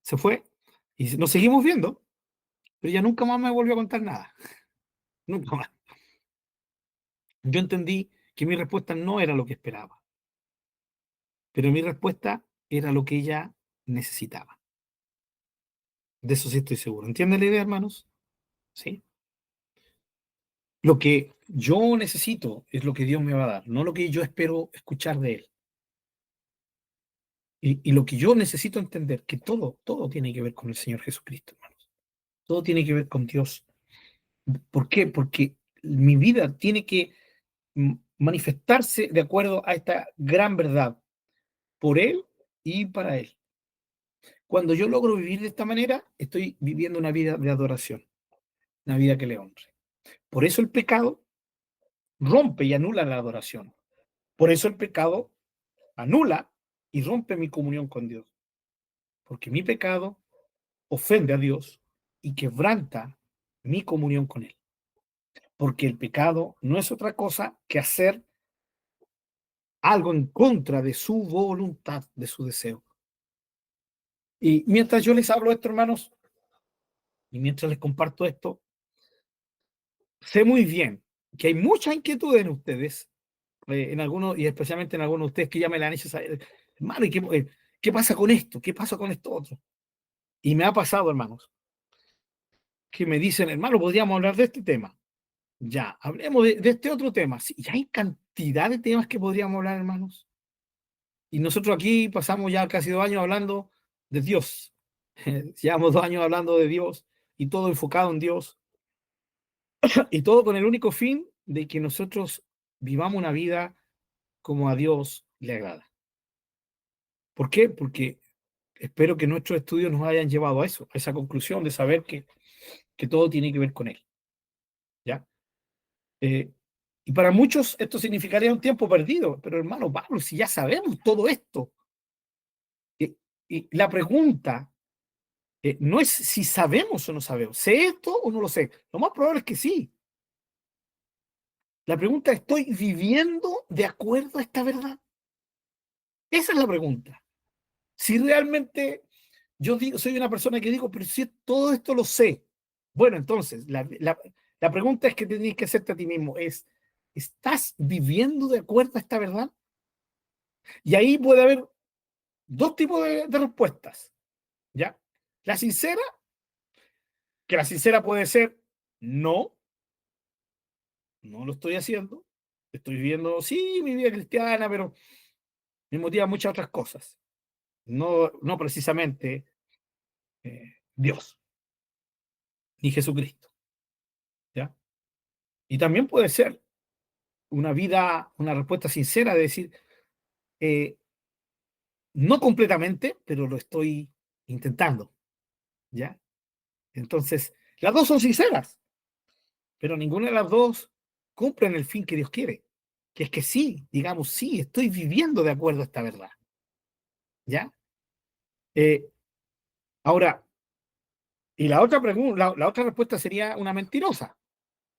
Se fue y nos seguimos viendo, pero ella nunca más me volvió a contar nada, nunca más. Yo entendí que mi respuesta no era lo que esperaba, pero mi respuesta era lo que ella necesitaba. De eso sí estoy seguro. ¿Entienden la idea, hermanos? Sí. Lo que yo necesito es lo que Dios me va a dar, no lo que yo espero escuchar de Él. Y lo que yo necesito entender, que todo tiene que ver con el Señor Jesucristo, hermanos. Todo tiene que ver con Dios. ¿Por qué? Porque mi vida tiene que manifestarse de acuerdo a esta gran verdad, por Él y para Él. Cuando yo logro vivir de esta manera, estoy viviendo una vida de adoración, una vida que le honre. Por eso el pecado rompe y anula la adoración. Por eso el pecado anula y rompe mi comunión con Dios. Porque mi pecado ofende a Dios y quebranta mi comunión con Él. Porque el pecado no es otra cosa que hacer algo en contra de su voluntad, de su deseo. Y mientras yo les hablo esto, hermanos, y mientras les comparto esto, sé muy bien que hay muchas inquietudes en ustedes, en algunos, y especialmente en algunos de ustedes que ya me la han hecho saber, hermano, ¿y qué pasa con esto? ¿Qué pasa con esto otro? Y me ha pasado, hermanos, que me dicen, hermano, podríamos hablar de este tema. Ya, hablemos de este otro tema. Sí, ya hay cantidad de temas que podríamos hablar, hermanos. Y nosotros aquí pasamos ya casi 2 años hablando de Dios. Llevamos 2 años hablando de Dios y todo enfocado en Dios. Y todo con el único fin de que nosotros vivamos una vida como a Dios le agrada. ¿Por qué? Porque espero que nuestros estudios nos hayan llevado a eso, a esa conclusión de saber que todo tiene que ver con Él. ¿Ya? Eh, y para muchos esto significaría un tiempo perdido, pero hermano Pablo, si ya sabemos todo esto, y, y la pregunta no es si sabemos o no sabemos, ¿sé esto o no lo sé? Lo más probable es que sí. La pregunta es, ¿estoy viviendo de acuerdo a esta verdad? Esa es la pregunta. Si realmente yo digo, soy una persona que digo, pero si todo esto lo sé, bueno, entonces la pregunta es que tienes que hacerte a ti mismo es, ¿estás viviendo de acuerdo a esta verdad? Y ahí puede haber dos tipos de respuestas, ¿ya? La sincera, que la sincera puede ser, no, no lo estoy haciendo, estoy viviendo, sí, mi vida cristiana, pero me motivan muchas otras cosas, no precisamente Dios ni Jesucristo, ¿ya? Y también puede ser una respuesta sincera de decir, eh, no completamente, pero lo estoy intentando, ¿ya? Entonces, las dos son sinceras, pero ninguna de las dos cumplen el fin que Dios quiere, que es que sí, digamos, sí, estoy viviendo de acuerdo a esta verdad, ¿ya? Eh, ahora, Y la otra pregunta, la otra respuesta sería una mentirosa,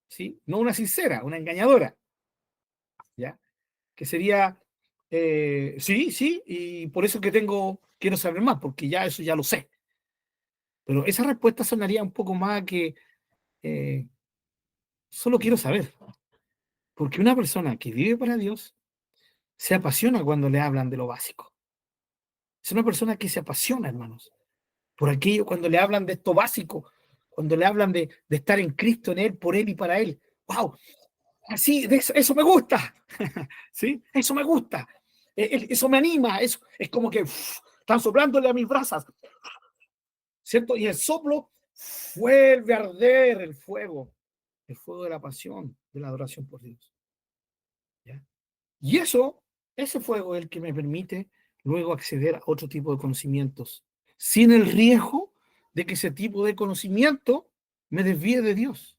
¿sí? No una sincera, una engañadora, ¿ya? Que sería, sí, sí, y por eso que quiero saber más, porque ya eso ya lo sé. Pero esa respuesta sonaría un poco más que eh, solo quiero saber, porque una persona que vive para Dios se apasiona cuando le hablan de lo básico. Es una persona que se apasiona, hermanos, por aquello cuando le hablan de esto básico, cuando le hablan de estar en Cristo, en Él, por Él y para Él. ¡Wow! Así, eso me gusta. ¿Sí? Eso me gusta. Eso me anima. Eso es como que están soplándole a mis brasas, ¿cierto? Y el soplo vuelve a arder el fuego de la pasión, de la adoración por Dios. ¿Ya? Y ese fuego es el que me permite luego acceder a otro tipo de conocimientos, sin el riesgo de que ese tipo de conocimiento me desvíe de Dios.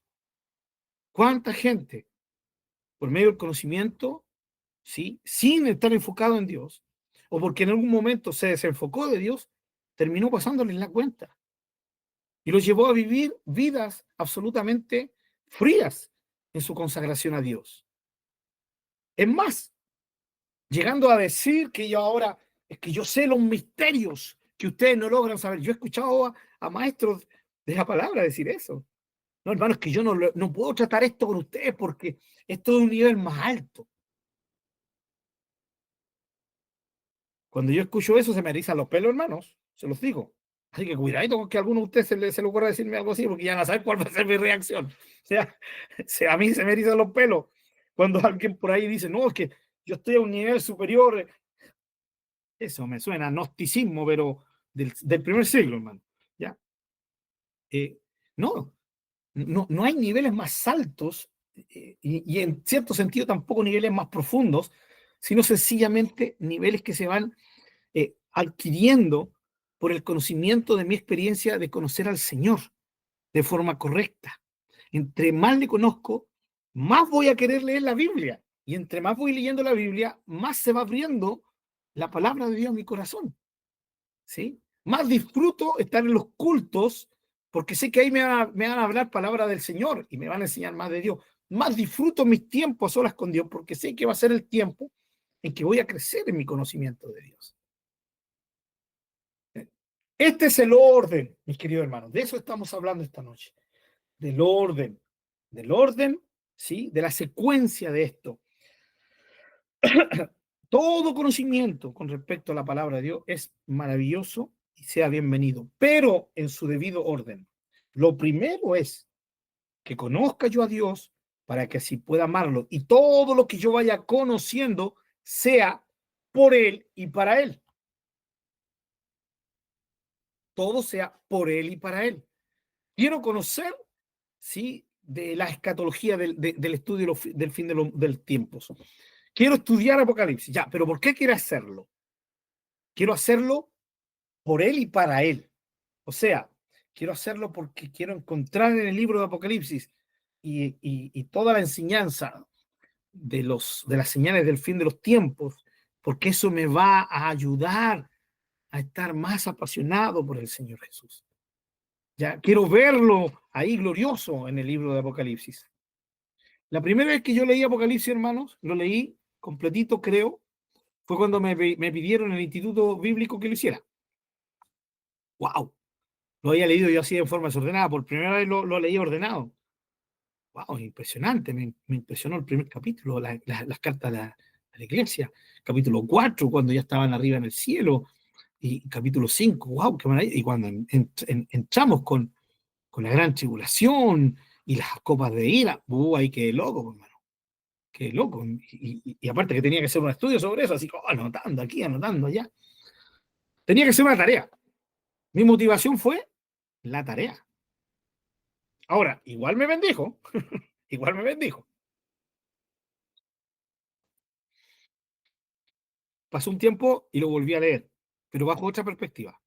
¿Cuánta gente, por medio del conocimiento, ¿sí? Sin estar enfocado en Dios, o porque en algún momento se desenfocó de Dios, terminó pasándole en la cuenta y lo llevó a vivir vidas absolutamente frías en su consagración a Dios? Es más, llegando a decir que yo ahora, es que yo sé los misterios que ustedes no logran saber. Yo he escuchado a maestros de la palabra decir eso. No, hermano, es que yo no puedo tratar esto con ustedes porque esto es un nivel más alto. Cuando yo escucho eso, se me erizan los pelos, hermanos, se los digo. Así que cuidadito con que a alguno de ustedes se le ocurra decirme algo así, porque ya no saben cuál va a ser mi reacción. A mí se me erizan los pelos cuando alguien por ahí dice, no, es que yo estoy a un nivel superior. Eso me suena a gnosticismo, pero del primer siglo, hermano. ¿Ya? Eh, no, no hay niveles más altos y en cierto sentido tampoco niveles más profundos, sino sencillamente niveles que se van adquiriendo por el conocimiento de mi experiencia de conocer al Señor de forma correcta. Entre más le conozco, más voy a querer leer la Biblia. Y entre más voy leyendo la Biblia, más se va abriendo la palabra de Dios en mi corazón. ¿Sí? Más disfruto estar en los cultos porque sé que ahí me van a hablar palabra del Señor y me van a enseñar más de Dios. Más disfruto mis tiempos a solas con Dios porque sé que va a ser el tiempo en que voy a crecer en mi conocimiento de Dios. Este es el orden, mis queridos hermanos. De eso estamos hablando esta noche. Del orden. Del orden, ¿sí? De la secuencia de esto. Todo conocimiento con respecto a la palabra de Dios es maravilloso y sea bienvenido, pero en su debido orden. Lo primero es que conozca yo a Dios para que así pueda amarlo y todo lo que yo vaya conociendo sea por Él y para Él. Todo sea por Él y para Él. Quiero conocer, ¿sí? De la escatología del estudio del fin del tiempo. Quiero estudiar Apocalipsis, ya, pero ¿por qué quiero hacerlo? Quiero hacerlo por Él y para Él. O sea, quiero hacerlo porque quiero encontrar en el libro de Apocalipsis y toda la enseñanza de las señales del fin de los tiempos, porque eso me va a ayudar a estar más apasionado por el Señor Jesús. Ya quiero verlo ahí glorioso en el libro de Apocalipsis. La primera vez que yo leí Apocalipsis, hermanos, lo leí completito, creo, fue cuando me pidieron en el Instituto Bíblico que lo hiciera. ¡Wow! Lo había leído yo así en forma desordenada, por primera vez lo leí ordenado. ¡Wow! Impresionante, me impresionó el primer capítulo, las cartas a la iglesia. Capítulo 4, cuando ya estaban arriba en el cielo, y capítulo 5, ¡wow! ¡Qué maravilla! Y cuando entramos con la gran tribulación y las copas de ira, ahí quedé loco, hermano. Qué loco. Y aparte que tenía que hacer un estudio sobre eso, así anotando aquí, anotando allá. Tenía que ser una tarea. Mi motivación fue la tarea. Ahora, igual me bendijo, igual me bendijo. Pasó un tiempo y lo volví a leer, pero bajo otra perspectiva.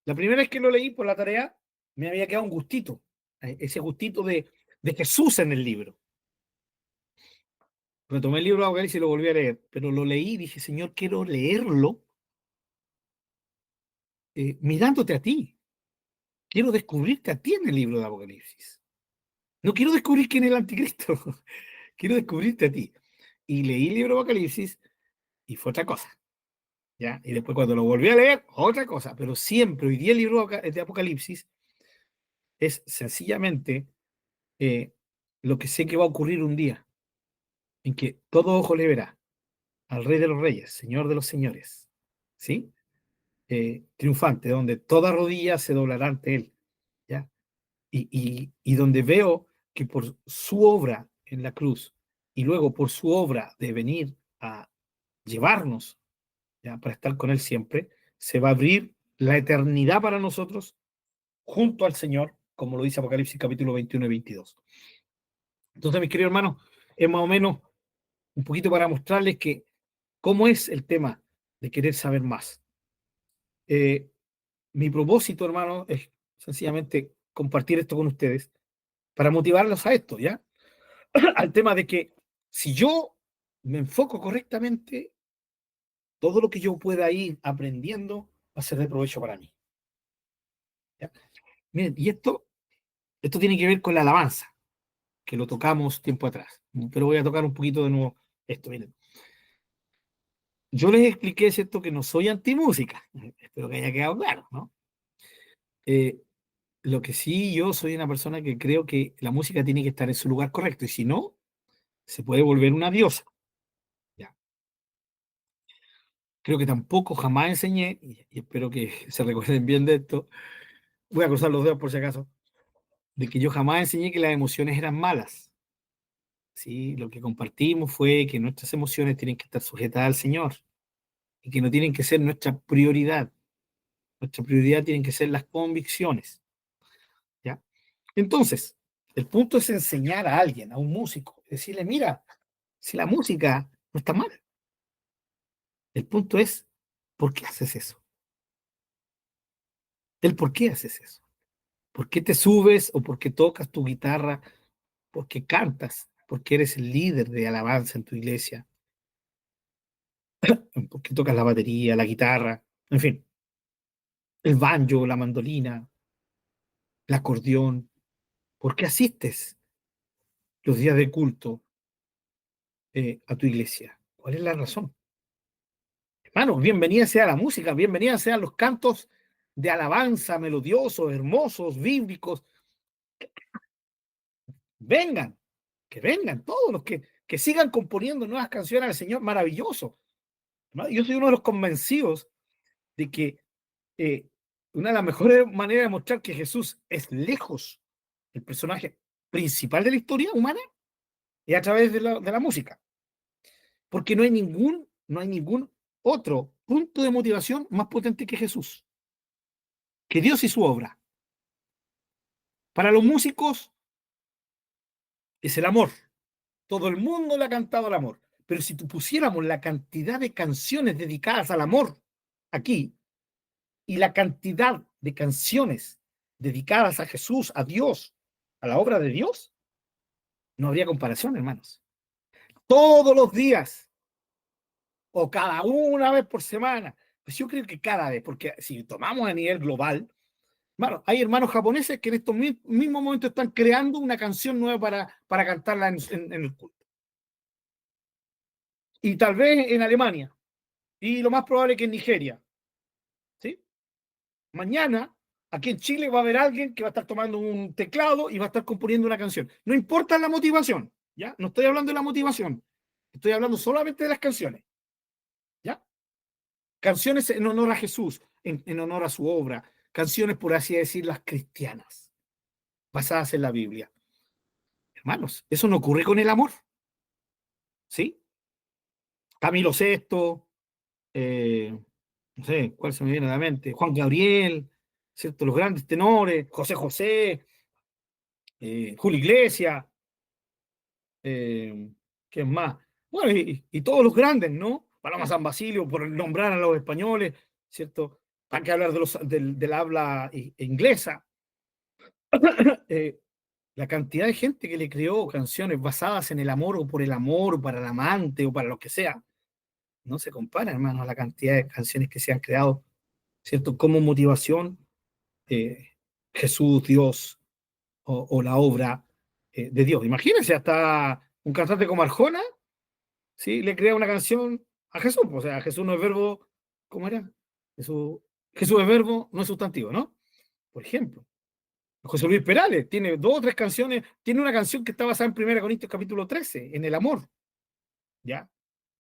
La primera vez que lo leí por la tarea, me había quedado un gustito, ese gustito de Jesús en el libro. Retomé el libro de Apocalipsis y lo volví a leer, pero lo leí y dije, Señor, quiero leerlo mirándote a ti. quiero descubrirte a ti en el libro de Apocalipsis. No quiero descubrir quién es el anticristo, quiero descubrirte a ti. Y leí el libro de Apocalipsis y fue otra cosa, ¿ya? Y después cuando lo volví a leer, otra cosa. Pero siempre, hoy día el libro de Apocalipsis es sencillamente lo que sé que va a ocurrir un día, en que todo ojo le verá al Rey de los Reyes, Señor de los Señores, ¿sí? Triunfante, donde toda rodilla se doblará ante Él, ¿ya? Y donde veo que por su obra en la cruz y luego por su obra de venir a llevarnos, ¿ya? Para estar con Él siempre, se va a abrir la eternidad para nosotros junto al Señor, como lo dice Apocalipsis capítulo 21 y 22. Entonces, mis queridos hermanos, es más o menos un poquito para mostrarles que cómo es el tema de querer saber más. Mi propósito, hermano, es sencillamente compartir esto con ustedes para motivarlos a esto, ¿ya? Al tema de que si yo me enfoco correctamente, todo lo que yo pueda ir aprendiendo va a ser de provecho para mí, ¿ya? Miren, y esto tiene que ver con la alabanza, que lo tocamos tiempo atrás, pero voy a tocar un poquito de nuevo esto. Miren, yo les expliqué, ¿cierto?, que no soy antimúsica, espero que haya quedado claro, ¿no? Eh, lo que sí, yo soy una persona que creo que la música tiene que estar en su lugar correcto, y si no, se puede volver una diosa, ¿ya? Creo que tampoco jamás enseñé, y espero que se recuerden bien de esto, voy a cruzar los dedos por si acaso, de que yo jamás enseñé que las emociones eran malas, ¿sí? Lo que compartimos fue que nuestras emociones tienen que estar sujetas al Señor y que no tienen que ser nuestra prioridad. Nuestra prioridad tienen que ser las convicciones, ¿ya? Entonces, el punto es enseñar a alguien, a un músico, decirle, mira, si la música no está mal, el punto es, ¿por qué haces eso? El por qué haces eso. ¿Por qué te subes o por qué tocas tu guitarra? ¿Por qué cantas? ¿Porque eres el líder de alabanza en tu iglesia? ¿Por qué tocas la batería, la guitarra? En fin, el banjo, la mandolina, el acordeón. ¿Por qué asistes los días de culto a tu iglesia? ¿Cuál es la razón? Hermanos, bienvenida sea la música, bienvenida sean los cantos de alabanza melodiosos, hermosos, bíblicos. Vengan, que vengan todos los que sigan componiendo nuevas canciones al Señor, maravilloso. Yo soy uno de los convencidos de que una de las mejores maneras de mostrar que Jesús es lejos el personaje principal de la historia humana es a través de la música, porque no hay ningún otro punto de motivación más potente que Jesús, que Dios y su obra. Para los músicos es el amor. Todo el mundo le ha cantado el amor. Pero si pusiéramos la cantidad de canciones dedicadas al amor aquí y la cantidad de canciones dedicadas a Jesús, a Dios, a la obra de Dios, no habría comparación, hermanos. Todos los días o cada una vez por semana. Pues yo creo que cada vez, porque si tomamos a nivel global, bueno, hay hermanos japoneses que en estos mismos momentos están creando una canción nueva para cantarla en el culto. Y tal vez en Alemania. Y lo más probable es que en Nigeria. ¿Sí? Mañana, aquí en Chile, va a haber alguien que va a estar tomando un teclado y va a estar componiendo una canción. No importa la motivación, ¿ya? No estoy hablando de la motivación. Estoy hablando solamente de las canciones, ¿ya? Canciones en honor a Jesús, en honor a su obra. Canciones, por así decirlas, cristianas, basadas en la Biblia. Hermanos, eso no ocurre con el amor, ¿sí? Camilo Sesto, no sé, ¿cuál se me viene a la mente? Juan Gabriel, ¿cierto? Los grandes tenores, José José, Julio Iglesias, ¿qué más? Bueno, y todos los grandes, ¿no? Paloma San Basilio, por nombrar a los españoles, ¿cierto? Hay que hablar del habla inglesa. Eh, la cantidad de gente que le creó canciones basadas en el amor o por el amor, o para el amante o para lo que sea, no se compara, hermano, a la cantidad de canciones que se han creado, ¿cierto? Como motivación, eh, Jesús, Dios o la obra de Dios. Imagínense, hasta un cantante como Arjona, ¿sí? Le crea una canción a Jesús. O sea, Jesús no es verbo, ¿cómo era? Jesús, Jesús es verbo, no es sustantivo, ¿no? Por ejemplo. José Luis Perales tiene dos o tres canciones, tiene una canción que está basada en 1 Corintios capítulo 13, en el amor, ¿ya?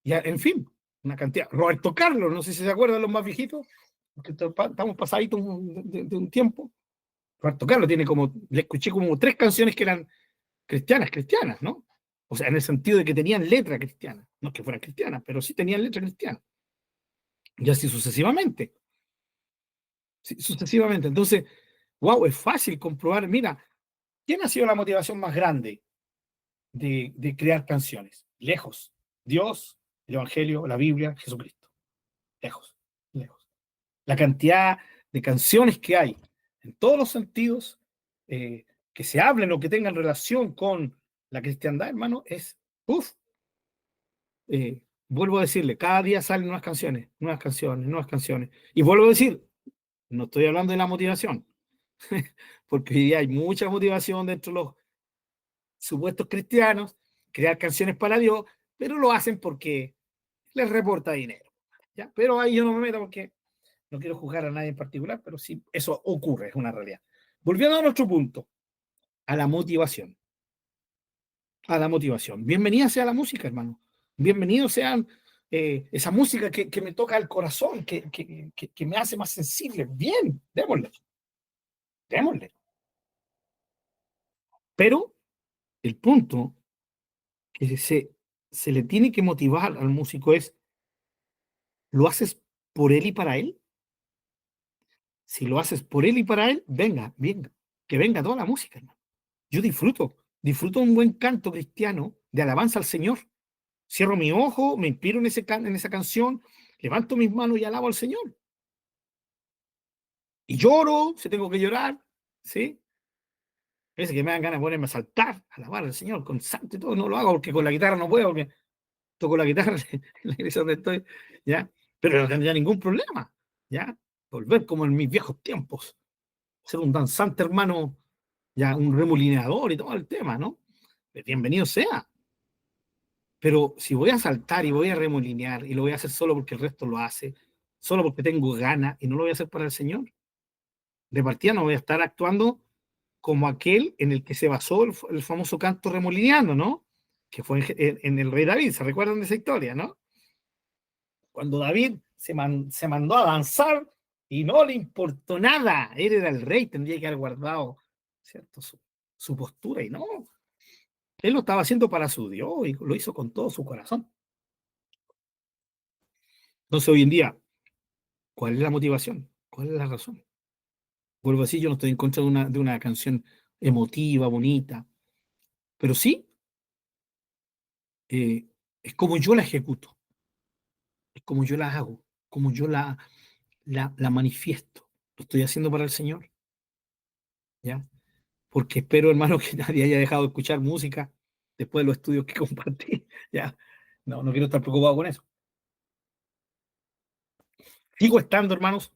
Ya, en fin, una cantidad. Roberto Carlos, no sé si se acuerdan los más viejitos, porque estamos pasaditos de un tiempo. Roberto Carlos tiene como, le escuché como tres canciones que eran cristianas, ¿no? O sea, en el sentido de que tenían letra cristiana, no es que fueran cristianas, pero sí tenían letra cristiana. Y así sucesivamente, sí, sucesivamente. Entonces, wow, es fácil comprobar, mira, ¿quién ha sido la motivación más grande de crear canciones? Lejos. Dios, el Evangelio, la Biblia, Jesucristo. Lejos, lejos. La cantidad de canciones que hay en todos los sentidos que se hablen o que tengan relación con la cristiandad, hermano, es, uff, vuelvo a decirle, cada día salen nuevas canciones, nuevas canciones, nuevas canciones. Y vuelvo a decir, no estoy hablando de la motivación, porque hoy día hay mucha motivación dentro de los supuestos cristianos, crear canciones para Dios, pero lo hacen porque les reporta dinero. ¿Ya? Pero ahí yo no me meto porque no quiero juzgar a nadie en particular, pero sí, eso ocurre, es una realidad. Volviendo a nuestro punto, a la motivación. A la motivación. Bienvenida sea la música, hermano. Bienvenidos sean esa música que me toca el corazón, que me hace más sensible. Bien, démosle, démosle. Pero el punto que se le tiene que motivar al músico es, ¿lo haces por él y para él? Si lo haces por él y para él, venga, venga, que venga toda la música, hermano. Yo disfruto un buen canto cristiano de alabanza al Señor. Cierro mi ojo, me inspiro en esa canción, levanto mis manos y alabo al Señor. Y lloro, si tengo que llorar, ¿sí? A veces que me dan ganas de ponerme a saltar, a alabar al Señor con santo y todo, no lo hago porque con la guitarra no puedo, porque toco la guitarra en la iglesia donde estoy, ¿ya? Pero no tendría ningún problema, ¿ya? Volver como en mis viejos tiempos, ser un danzante, hermano, ya un remolineador y todo el tema, ¿no? Bienvenido sea. Pero si voy a saltar y voy a remolinear y lo voy a hacer solo porque el resto lo hace, solo porque tengo ganas y no lo voy a hacer para el Señor, de partida no voy a estar actuando como aquel en el que se basó el famoso canto remolineando, ¿no? Que fue en el rey David, ¿se recuerdan de esa historia, no? Cuando David se mandó a danzar y no le importó nada, él era el rey, tendría que haber guardado, ¿cierto? Su postura y no, él lo estaba haciendo para su Dios y lo hizo con todo su corazón. Entonces hoy en día, ¿cuál es la motivación? ¿Cuál es la razón? Vuelvo a decir, yo no estoy en contra de una canción emotiva, bonita, pero sí eh, es como yo la ejecuto, es como yo la hago, como yo la manifiesto. Lo estoy haciendo para el Señor, ¿ya? Porque espero, hermano, que nadie haya dejado de escuchar música después de los estudios que compartí, ¿ya? No, no quiero estar preocupado con eso. Sigo estando, hermanos,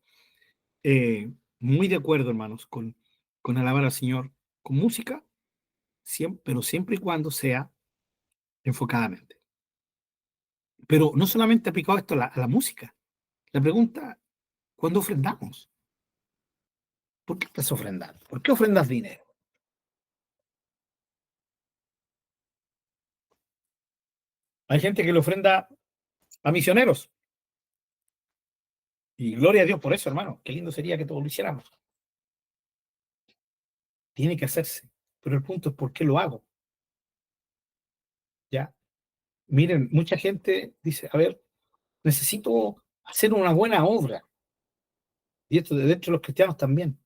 muy de acuerdo, hermanos, con alabar al Señor con música, siempre, pero siempre y cuando sea enfocadamente. Pero no solamente aplicado esto a la música. La pregunta, ¿cuándo ofrendamos? ¿Por qué estás ofrendando? ¿Por qué ofrendas dinero? Hay gente que le ofrenda a misioneros. Y gloria a Dios por eso, hermano. Qué lindo sería que todos lo hiciéramos. Tiene que hacerse. Pero el punto es por qué lo hago. ¿Ya? Miren, mucha gente dice, a ver, necesito hacer una buena obra. Y esto de dentro de los cristianos también.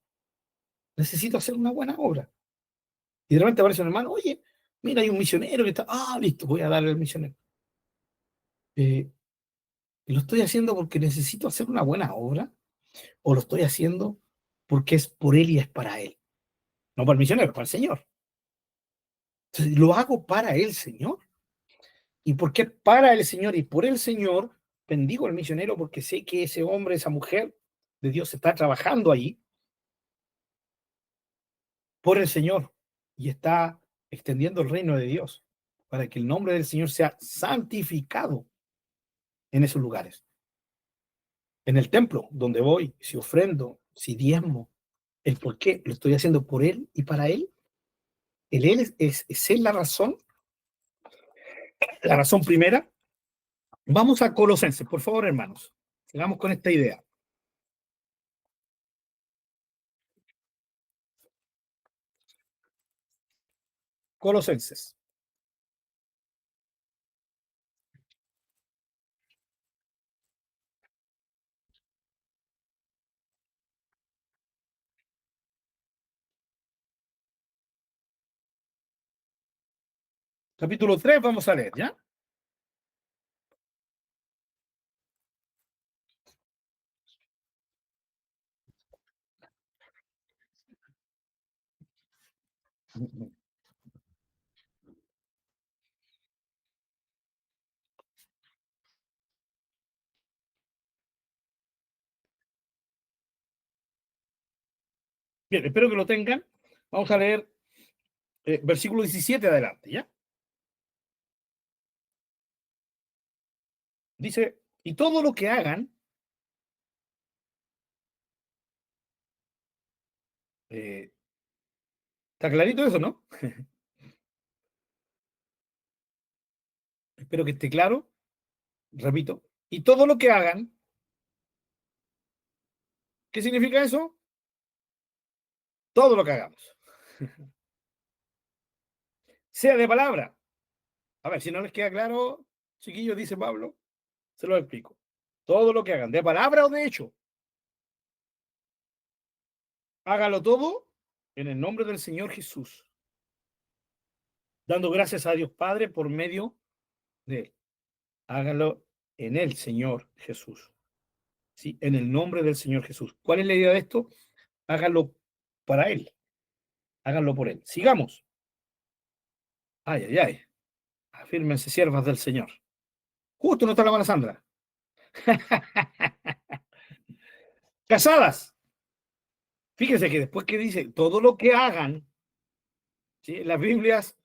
Necesito hacer una buena obra. Y de repente aparece un hermano, oye, mira, hay un misionero que está, listo, voy a darle al misionero. Eh, ¿Lo estoy haciendo porque necesito hacer una buena obra? ¿O lo estoy haciendo porque es por él y es para él? No para el misionero, para el Señor. Entonces, lo hago para el Señor. ¿Y por qué para el Señor y por el Señor? Bendigo al misionero porque sé que ese hombre, esa mujer de Dios está trabajando ahí. por el Señor y está extendiendo el reino de Dios para que el nombre del Señor sea santificado en esos lugares. En el templo donde voy, si ofrendo, si diezmo, el por qué lo estoy haciendo por Él y para Él. Él es Él la razón primera. Vamos a Colosenses, por favor, hermanos. Sigamos con esta idea. Colosenses. Capítulo 3, vamos a leer, ¿ya? Bien, espero que lo tengan. Vamos a leer versículo 17 adelante, ¿ya? Dice, y todo lo que hagan, eh, ¿está clarito eso, no? Espero que esté claro. Repito, y todo lo que hagan, ¿qué significa eso? Todo lo que hagamos. Sea de palabra. A ver, si no les queda claro, chiquillos, dice Pablo, se lo explico. Todo lo que hagan, de palabra o de hecho, hágalo todo en el nombre del Señor Jesús, dando gracias a Dios Padre por medio de Él. Hágalo en el Señor Jesús. ¿Sí? En el nombre del Señor Jesús. ¿Cuál es la idea de esto? Hágalo para Él. Háganlo por Él. Sigamos. Ay, ay, ay. Afírmense, siervas del Señor. Justo no está la mala Sandra. Casadas. Fíjense que después que dice todo lo que hagan, ¿sí? Las Biblias,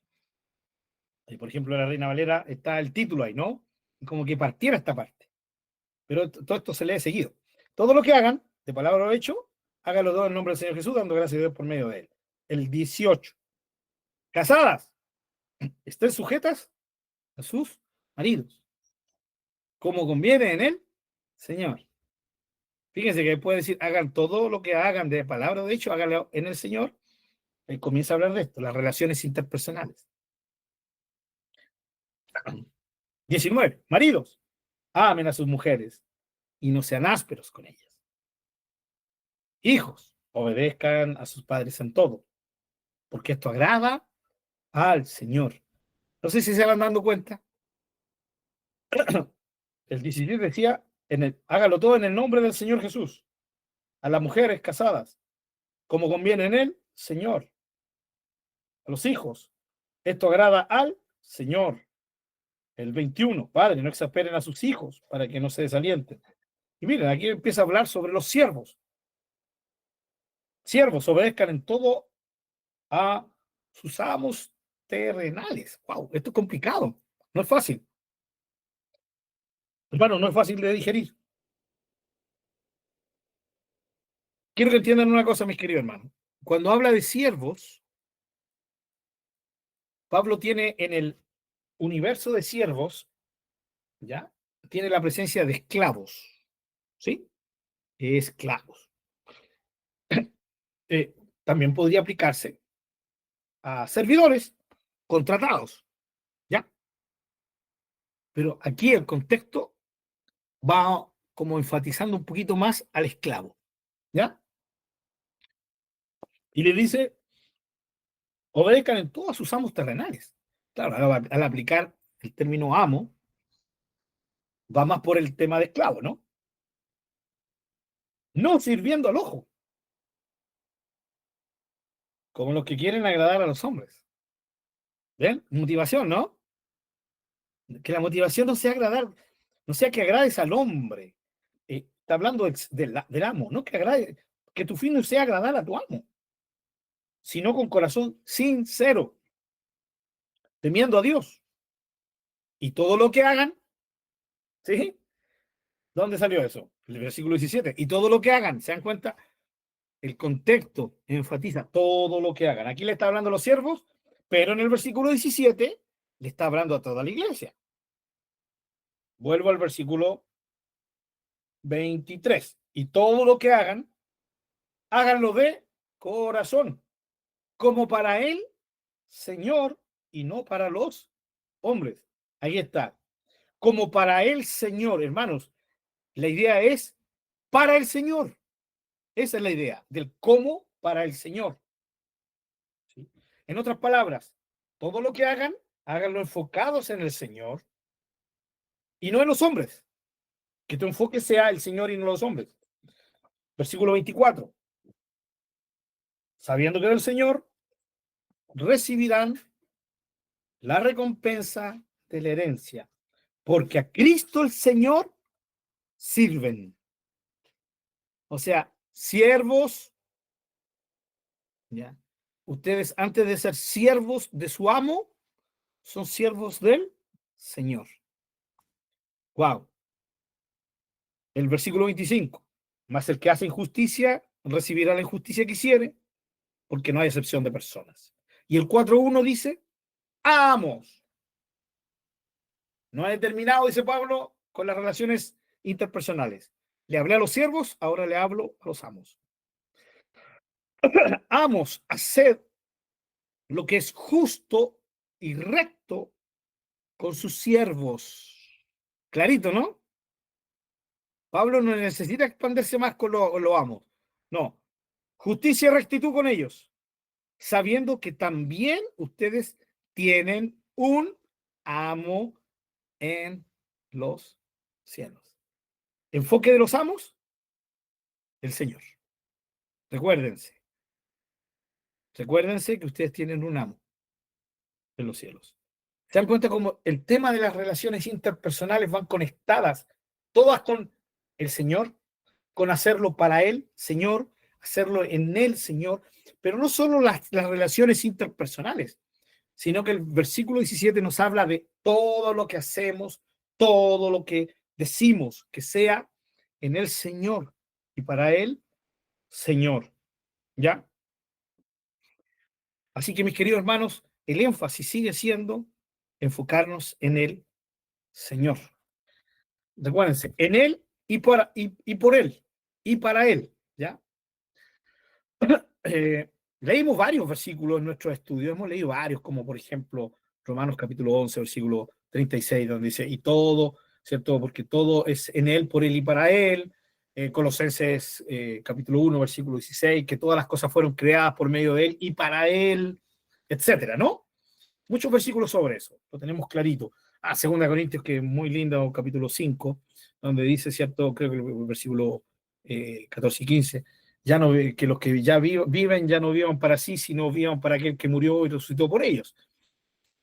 por ejemplo, en la Reina Valera está el título ahí, ¿no? Como que partiera esta parte. Pero todo esto se lee seguido. Todo lo que hagan, de palabra o hecho, hágalo todo en nombre del Señor Jesús, dando gracias a Dios por medio de Él. El 18. Casadas, estén sujetas a sus maridos, como conviene en Él, Señor. Fíjense que puede decir, hagan todo lo que hagan de palabra o de hecho, háganlo en el Señor. Él comienza a hablar de esto, las relaciones interpersonales. 19. Maridos, amen a sus mujeres y no sean ásperos con ellas. Hijos, obedezcan a sus padres en todo, porque esto agrada al Señor. No sé si se van dando cuenta. El 16 decía, hágalo todo en el nombre del Señor Jesús. A las mujeres casadas, como conviene en él, Señor. A los hijos, esto agrada al Señor. El 21, padre, no exasperen a sus hijos para que no se desalienten. Y miren, aquí empieza a hablar sobre los siervos. Siervos, obedezcan en todo a sus amos terrenales. Wow, esto es complicado. No es fácil. Hermano, no es fácil de digerir. Quiero que entiendan una cosa, mis queridos hermanos. Cuando habla de siervos, Pablo tiene en el universo de siervos, ¿ya? Tiene la presencia de esclavos, ¿sí? Esclavos. También podría aplicarse a servidores contratados, ¿ya? Pero aquí el contexto va como enfatizando un poquito más al esclavo, ¿ya? Y le dice, obedezcan en todos sus amos terrenales. Claro, al aplicar el término amo, va más por el tema de esclavo, ¿no? No sirviendo al ojo, como los que quieren agradar a los hombres. ¿Ven? Motivación, ¿no? Que la motivación no sea agradar, no sea que agrades al hombre. Está hablando del amo, no que agrade, que tu fin no sea agradar a tu amo. sino con corazón sincero, temiendo a Dios. Y todo lo que hagan, ¿sí? ¿Dónde salió eso? El versículo 17. Y todo lo que hagan, ¿se dan cuenta? El contexto enfatiza todo lo que hagan. Aquí le está hablando a los siervos, pero en el versículo 17 le está hablando a toda la iglesia. Vuelvo al versículo 23. Y todo lo que hagan, háganlo de corazón, como para el Señor y no para los hombres. Ahí está. Como para el Señor, hermanos. La idea es para el Señor. Esa es la idea del cómo para el Señor. ¿Sí? En otras palabras, todo lo que hagan, háganlo enfocados en el Señor y no en los hombres. Que tu enfoque sea el Señor y no los hombres. Versículo 24. Sabiendo que del Señor recibirán la recompensa de la herencia, porque a Cristo el Señor sirven. O sea, siervos, ¿ya? Ustedes antes de ser siervos de su amo, son siervos del Señor. Wow. El versículo 25. Mas el que hace injusticia recibirá la injusticia que hiciere, porque no hay excepción de personas. Y el 4.1 dice, amos. No ha determinado, dice Pablo, con las relaciones interpersonales. Le hablé a los siervos, ahora le hablo a los amos. Amos, haced lo que es justo y recto con sus siervos. Clarito, ¿no? Pablo no necesita expandirse más con lo amos. No. Justicia y rectitud con ellos, sabiendo que también ustedes tienen un amo en los cielos. Enfoque de los amos, el Señor. Recuérdense, recuérdense que ustedes tienen un amo en los cielos. ¿Se dan cuenta cómo el tema de las relaciones interpersonales van conectadas todas con el Señor, con hacerlo para Él, Señor, hacerlo en Él, Señor? Pero no solo las relaciones interpersonales, sino que el versículo 17 nos habla de todo lo que hacemos, todo lo que decimos, que sea en el Señor y para Él, Señor. ¿Ya? Así que mis queridos hermanos, el énfasis sigue siendo enfocarnos en el Señor. Recuérdense, en Él y por Él y para Él. ¿Ya? Leímos varios versículos en nuestro estudio, hemos leído varios, como por ejemplo Romanos capítulo 11, versículo 36, donde dice, y todo, ¿cierto? Porque todo es en Él, por Él y para Él. Colosenses capítulo 1, versículo 16, que todas las cosas fueron creadas por medio de Él y para Él, etcétera, ¿no? Muchos versículos sobre eso, lo tenemos clarito. Segunda Corintios, que es muy lindo, capítulo 5, donde dice, ¿cierto? Creo que el versículo 14 y 15, ya no, que los que ya viven ya no vivan para sí, sino vivan para aquel que murió y resucitó por ellos.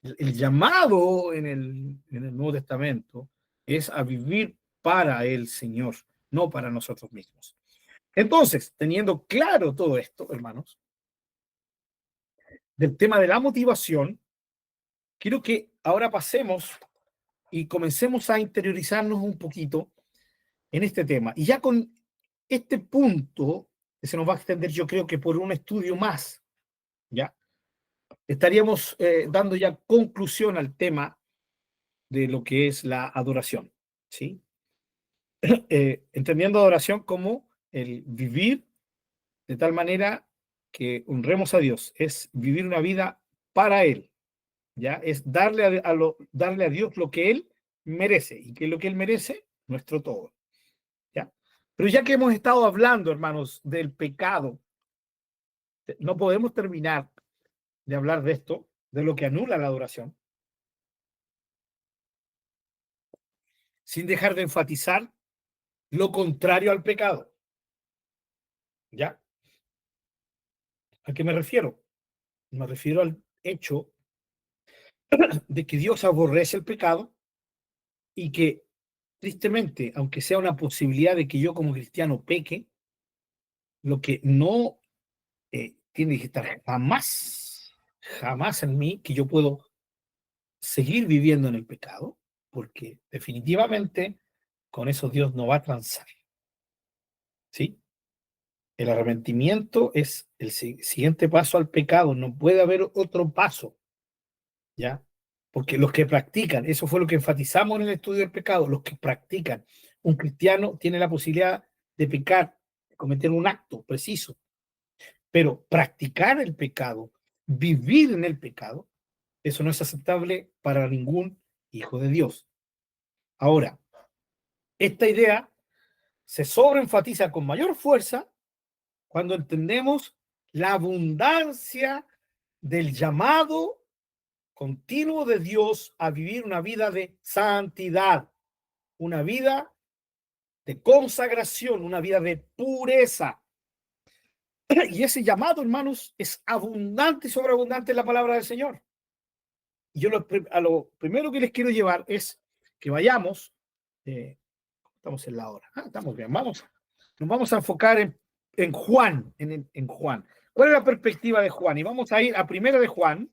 El llamado en el Nuevo Testamento es a vivir para el Señor, no para nosotros mismos. Entonces, teniendo claro todo esto, hermanos, del tema de la motivación, quiero que ahora pasemos y comencemos a interiorizarnos un poquito en este tema. Y ya con este punto, que se nos va a extender, yo creo que por un estudio más, ¿ya? Estaríamos dando ya conclusión al tema de lo que es la adoración, ¿sí? Entendiendo adoración como el vivir de tal manera que honremos a Dios, es vivir una vida para Él, ¿ya? Es darle a Dios lo que Él merece, y que lo que Él merece, nuestro todo, ¿ya? Pero ya que hemos estado hablando, hermanos, del pecado, no podemos terminar de hablar de esto, de lo que anula la adoración, sin dejar de enfatizar lo contrario al pecado, ¿ya? ¿A qué me refiero? Me refiero al hecho de que Dios aborrece el pecado y que, tristemente, aunque sea una posibilidad de que yo como cristiano peque, lo que no tiene que estar jamás en mí que yo puedo seguir viviendo en el pecado, porque definitivamente con eso Dios no va a transar, ¿sí? El arrepentimiento es el siguiente paso al pecado, no puede haber otro paso, ¿ya? Porque los que practican, eso fue lo que enfatizamos en el estudio del pecado, los que practican, un cristiano tiene la posibilidad de pecar, de cometer un acto preciso, pero practicar el pecado, vivir en el pecado, eso no es aceptable para ningún hijo de Dios. Ahora, esta idea se sobreenfatiza con mayor fuerza cuando entendemos la abundancia del llamado continuo de Dios a vivir una vida de santidad, una vida de consagración, una vida de pureza. Y ese llamado, hermanos, es abundante y sobreabundante en la palabra del Señor. Y yo a lo primero que les quiero llevar es que vayamos, estamos en la hora, estamos bien, nos vamos a enfocar en Juan, en Juan. ¿Cuál es la perspectiva de Juan? Y vamos a ir a Primera de Juan.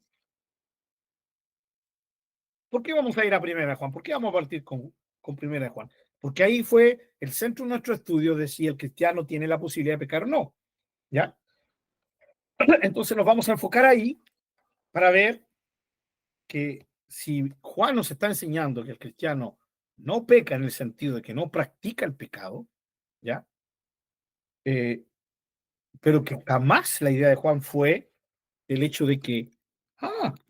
¿Por qué vamos a ir a Primera de Juan? ¿Por qué vamos a partir con Primera de Juan? Porque ahí fue el centro de nuestro estudio de si el cristiano tiene la posibilidad de pecar o no. ¿Ya? Entonces nos vamos a enfocar ahí para ver que si Juan nos está enseñando que el cristiano no peca en el sentido de que no practica el pecado, ¿ya? Pero que jamás la idea de Juan fue el hecho de que,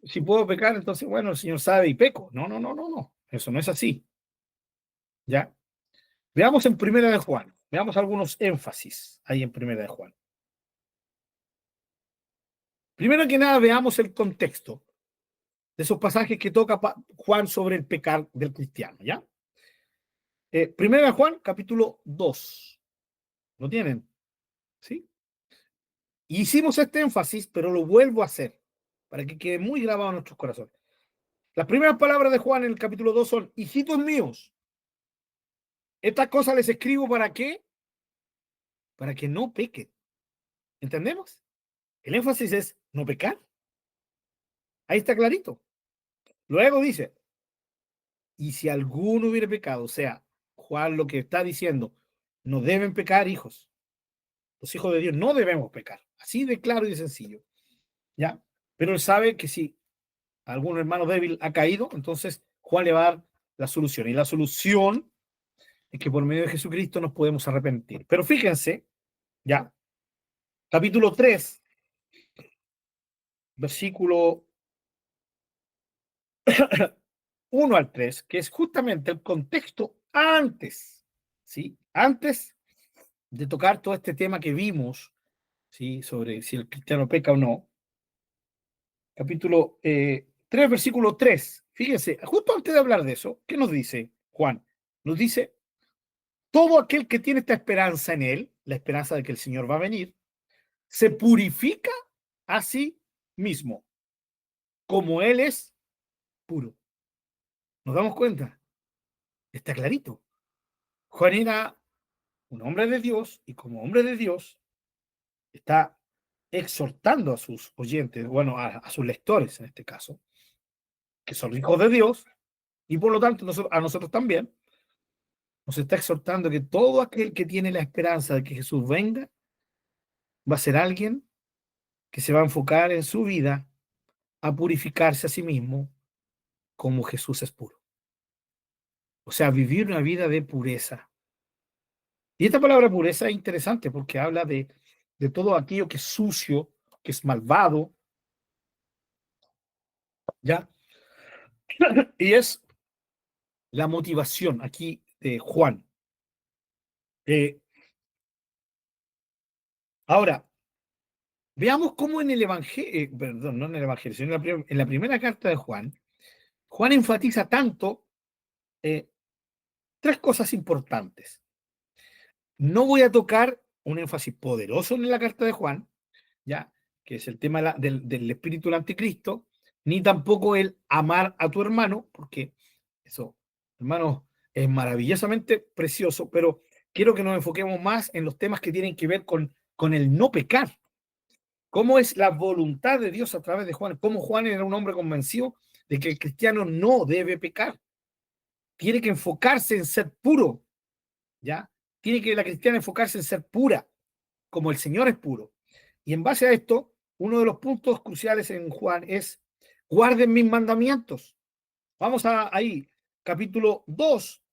si puedo pecar, entonces, bueno, el Señor sabe y peco. No, no, no, no, no. Eso no es así. ¿Ya? Veamos en Primera de Juan. Veamos algunos énfasis ahí en Primera de Juan. Primero que nada, veamos el contexto de esos pasajes que toca Juan sobre el pecar del cristiano, ¿ya? Primera de Juan, capítulo 2. ¿Lo tienen? ¿Sí? Hicimos este énfasis, pero lo vuelvo a hacer para que quede muy grabado en nuestros corazones. Las primeras palabras de Juan en el capítulo 2 son: hijitos míos, estas cosas les escribo ¿para qué? Para que no pequen. ¿Entendemos? El énfasis es no pecar. Ahí está clarito. Luego dice, y si alguno hubiera pecado, o sea, Juan lo que está diciendo, no deben pecar hijos. Los hijos de Dios no debemos pecar. Así de claro y de sencillo. ¿Ya? Pero él sabe que si algún hermano débil ha caído, entonces Juan le va a dar la solución. Y la solución es que por medio de Jesucristo nos podemos arrepentir. Pero fíjense, ya, capítulo 3, versículo 1 al 3, que es justamente el contexto antes, ¿sí? Antes de tocar todo este tema que vimos, ¿sí? Sobre si el cristiano peca o no. Capítulo 3, versículo 3. Fíjense, justo antes de hablar de eso, ¿qué nos dice Juan? Nos dice, todo aquel que tiene esta esperanza en él, la esperanza de que el Señor va a venir, se purifica a sí mismo, como él es puro. ¿Nos damos cuenta? Está clarito. Juan era un hombre de Dios y como hombre de Dios está exhortando a sus oyentes, bueno, a sus lectores en este caso, que son hijos de Dios, y por lo tanto a nosotros también, nos está exhortando que todo aquel que tiene la esperanza de que Jesús venga, va a ser alguien que se va a enfocar en su vida a purificarse a sí mismo como Jesús es puro. O sea, vivir una vida de pureza. Y esta palabra pureza es interesante porque habla de todo aquello que es sucio, que es malvado, ¿ya? Y es la motivación aquí de Juan. Ahora, veamos cómo en el Evangelio, perdón, no en el Evangelio, sino en la primera carta de Juan, Juan enfatiza tanto eh, tres cosas importantes. No voy a tocar un énfasis poderoso en la carta de Juan, ya, que es el tema del espíritu del anticristo, ni tampoco el amar a tu hermano, porque eso, hermano, es maravillosamente precioso, pero quiero que nos enfoquemos más en los temas que tienen que ver con el no pecar, ¿Cómo es la voluntad de Dios a través de Juan? ¿Cómo Juan era un hombre convencido de que el cristiano no debe pecar? Tiene que enfocarse en ser puro, ¿ya? Tiene que la cristiana enfocarse en ser pura, como el Señor es puro. Y en base a esto, uno de los puntos cruciales en Juan es, guarden mis mandamientos. Vamos ahí, capítulo 2,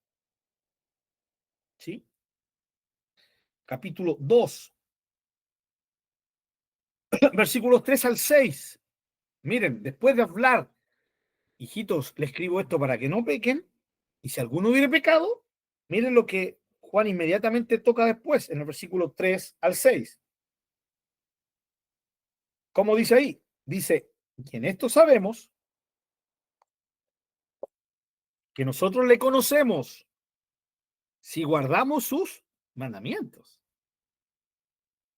¿sí? Capítulo 2, versículos 3 al 6. Miren, después de hablar, hijitos, le escribo esto para que no pequen, y si alguno hubiere pecado, miren lo que Juan inmediatamente toca después, en el versículo 3 al 6. ¿Cómo dice ahí? Dice, y en esto sabemos que nosotros le conocemos si guardamos sus mandamientos.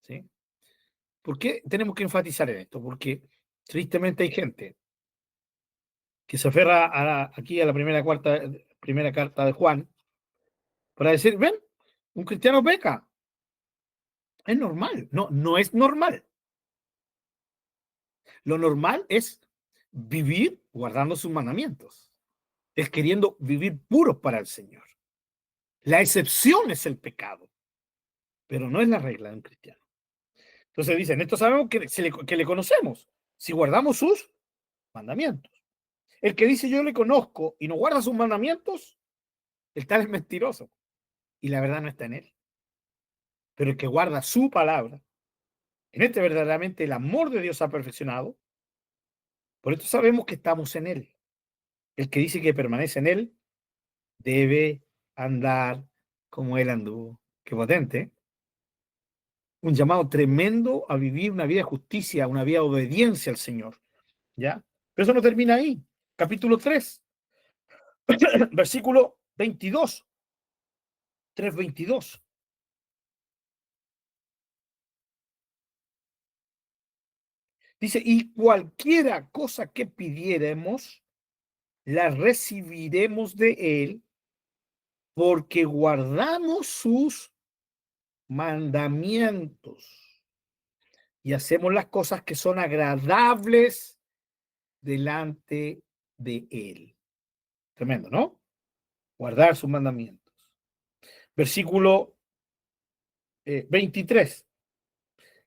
¿Sí? ¿Por qué tenemos que enfatizar en esto? Porque tristemente hay gente que se aferra aquí a la primera carta de Juan para decir, ven, un cristiano peca. Es normal. No, no es normal. Lo normal es vivir guardando sus mandamientos. Es queriendo vivir puros para el Señor. La excepción es el pecado, pero no es la regla de un cristiano. Entonces dicen, esto sabemos que le conocemos, si guardamos sus mandamientos. El que dice yo le conozco y no guarda sus mandamientos, el tal es mentiroso y la verdad no está en él. Pero el que guarda su palabra, en este verdaderamente el amor de Dios ha perfeccionado, por esto sabemos que estamos en él. El que dice que permanece en él debe andar como él anduvo. Qué potente, ¿eh? Un llamado tremendo a vivir una vida de justicia, una vida de obediencia al Señor. ¿Ya? Pero eso no termina ahí. Capítulo 3, versículo 22. 3:22. Dice, y cualquiera cosa que pidiéremos, la recibiremos de él, porque guardamos sus mandamientos y hacemos las cosas que son agradables delante de él. Tremendo, ¿no? Guardar sus mandamientos. Versículo 23.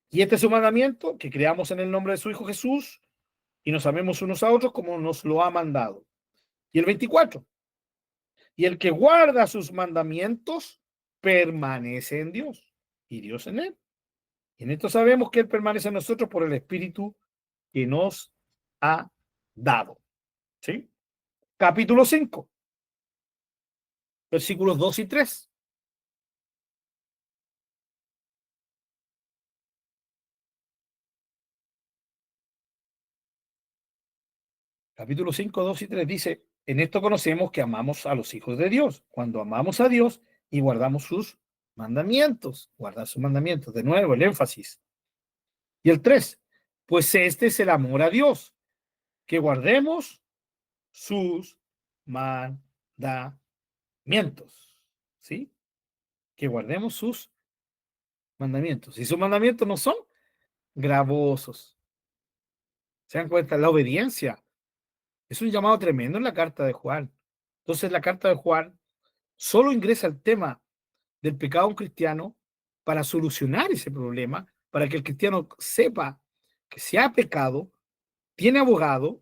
Y este es su mandamiento, que creamos en el nombre de su Hijo Jesús y nos amemos unos a otros como nos lo ha mandado. Y el 24. Y el que guarda sus mandamientos permanece en Dios y Dios en él. Y en esto sabemos que él permanece en nosotros por el Espíritu que nos ha dado. ¿Sí? Capítulo 5, versículos 2 y 3. Capítulo 5, 2 y 3 dice, en esto conocemos que amamos a los hijos de Dios, cuando amamos a Dios y guardamos sus mandamientos. Guardar sus mandamientos. De nuevo, el énfasis. Y el 3, pues este es el amor a Dios, que guardemos sus mandamientos. ¿Sí? Que guardemos sus mandamientos. Y sus mandamientos no son gravosos. ¿Se dan cuenta? La obediencia es un llamado tremendo en la carta de Juan. Entonces, la carta de Juan solo ingresa el tema del pecado a un cristiano para solucionar ese problema, para que el cristiano sepa que si ha pecado, tiene abogado,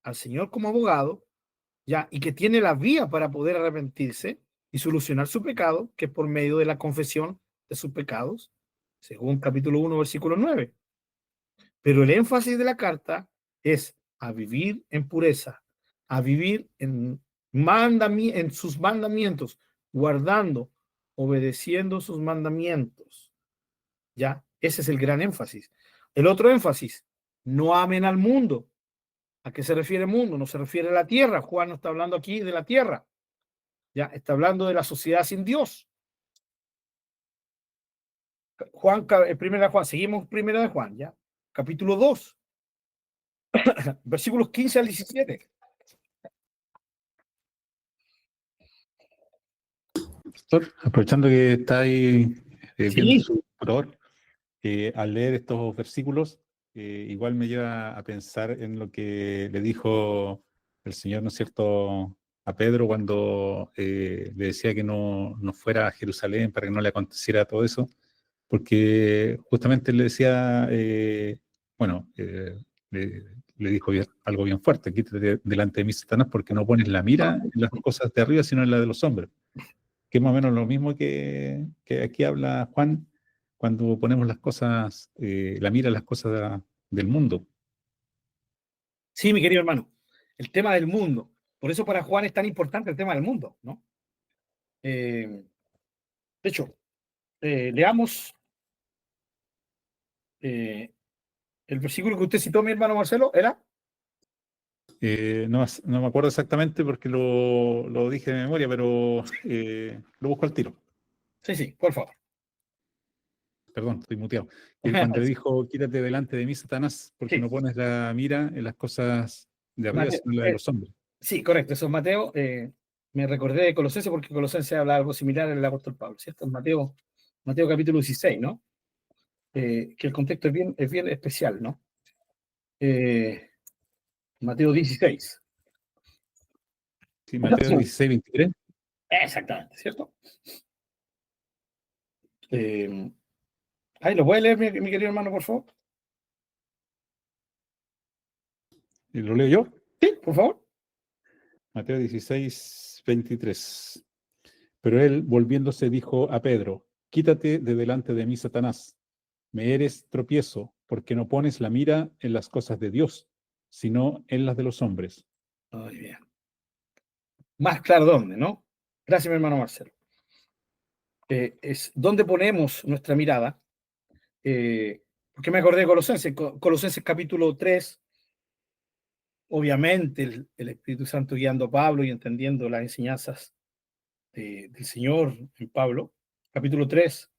al Señor como abogado, ya, y que tiene la vía para poder arrepentirse y solucionar su pecado, que es por medio de la confesión de sus pecados, según capítulo 1, versículo 9. Pero el énfasis de la carta es a vivir en pureza, a vivir en sus mandamientos, guardando, obedeciendo sus mandamientos. ¿Ya? Ese es el gran énfasis. El otro énfasis, no amen al mundo. ¿A qué se refiere el mundo? No se refiere a la tierra. Juan no está hablando aquí de la tierra. Ya está hablando de la sociedad sin Dios. Primera de Juan, seguimos primera de Juan, ¿ya? Capítulo 2, versículos 15 al 17. Doctor, aprovechando que está ahí viendo Sí, su computador, al leer estos versículos, igual me lleva a pensar en lo que le dijo el Señor, ¿no es cierto?, a Pedro cuando le decía que no fuera a Jerusalén para que no le aconteciera todo eso, porque justamente le decía, bueno, le dijo algo bien fuerte: quítate delante de mí, Satanás, porque no pones la mira en las cosas de arriba, sino en las de los hombres. Que es más o menos lo mismo que aquí habla Juan cuando ponemos las cosas, la mira en las cosas del mundo. Sí, mi querido hermano, el tema del mundo. Por eso para Juan es tan importante el tema del mundo, ¿no? De hecho, leamos eh, el versículo que usted citó, mi hermano Marcelo, ¿era? No me acuerdo exactamente porque lo dije de memoria, pero lo busco al tiro. Sí, sí, por favor. Perdón, estoy muteado. Que cuando le dijo, quítate delante de mí, Satanás, porque no Sí, pones la mira en las cosas de arriba, Mateo, sino en las de los hombres. sí, correcto, eso es Mateo. Me recordé de Colosenses porque Colosenses habla algo similar en el apóstol Pablo, ¿cierto? Mateo capítulo 16, ¿no? Que el contexto es bien especial, ¿no? Eh, Mateo 16. Sí, Mateo 16, 23. Exactamente, ¿cierto? Eh, ahí lo puede leer, mi querido hermano, por favor. ¿Y lo leo yo? Sí, por favor. Mateo 16, 23. Pero él, volviéndose, dijo a Pedro: quítate de delante de mí, Satanás. Me eres tropiezo, porque no pones la mira en las cosas de Dios, sino en las de los hombres. Muy bien. Más claro, ¿dónde, no? Gracias, mi hermano Marcelo. Es dónde ponemos nuestra mirada. Porque me acordé de Colosenses, Colosenses capítulo 3, obviamente el Espíritu Santo guiando a Pablo y entendiendo las enseñanzas del Señor en Pablo. Capítulo 3,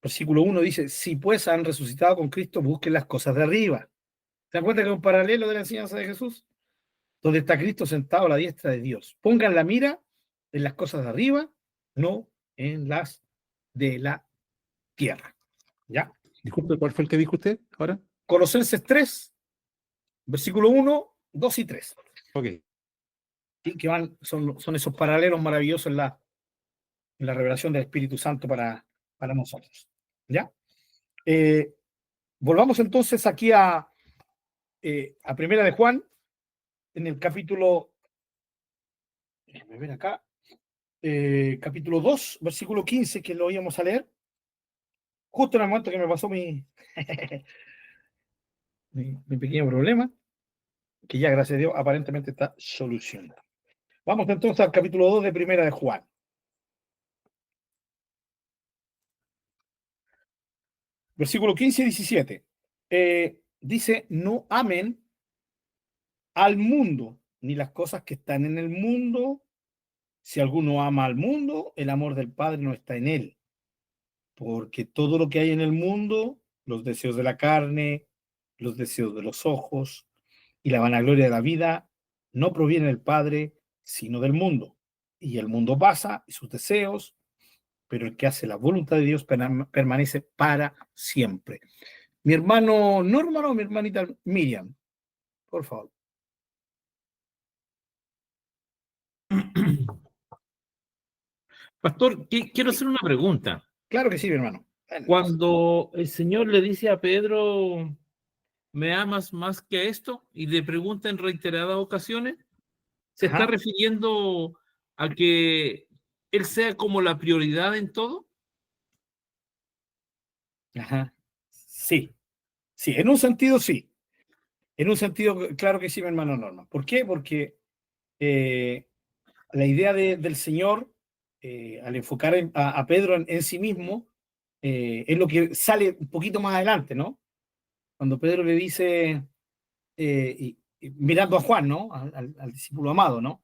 versículo 1 dice: si pues han resucitado con Cristo, busquen las cosas de arriba. ¿Se dan cuenta que es un paralelo de la enseñanza de Jesús? Donde está Cristo sentado a la diestra de Dios. Pongan la mira en las cosas de arriba, no en las de la tierra. ¿Ya? Disculpe, ¿cuál fue el que dijo usted ahora? Colosenses 3, versículo 1, 2 y 3. Ok. ¿Sí? Que son esos paralelos maravillosos en la revelación del Espíritu Santo para nosotros. ¿Ya? Eh, Volvamos entonces aquí a Primera de Juan, en el capítulo, déjame ver acá, capítulo 2, versículo 15, que lo íbamos a leer, justo en el momento que me pasó mi pequeño problema, que ya, gracias a Dios, aparentemente está solucionado. Vamos entonces al capítulo 2 de Primera de Juan. Versículo 15 y 17. Dice: no amen al mundo, ni las cosas que están en el mundo. Si alguno ama al mundo, el amor del Padre no está en él. Porque todo lo que hay en el mundo, los deseos de la carne, los deseos de los ojos y la vanagloria de la vida, no proviene del Padre, sino del mundo. Y el mundo pasa y sus deseos, pero el que hace la voluntad de Dios permanece para siempre. Mi hermano Norman o mi hermanita Miriam, por favor. Pastor, quiero hacer una pregunta. Claro que sí, mi hermano. Cuando el Señor le dice a Pedro, ¿me amas más que esto? Y le pregunta en reiteradas ocasiones, ¿se está Ajá, refiriendo a que Él sea como la prioridad en todo? ajá. Sí, sí, en un sentido sí. En un sentido, claro que sí, mi hermano Norman. ¿Por qué? Porque eh, la idea del Señor, al enfocar a Pedro en sí mismo, es lo que sale un poquito más adelante, ¿no? Cuando Pedro le dice, y mirando a Juan, ¿no? Al discípulo amado, ¿no?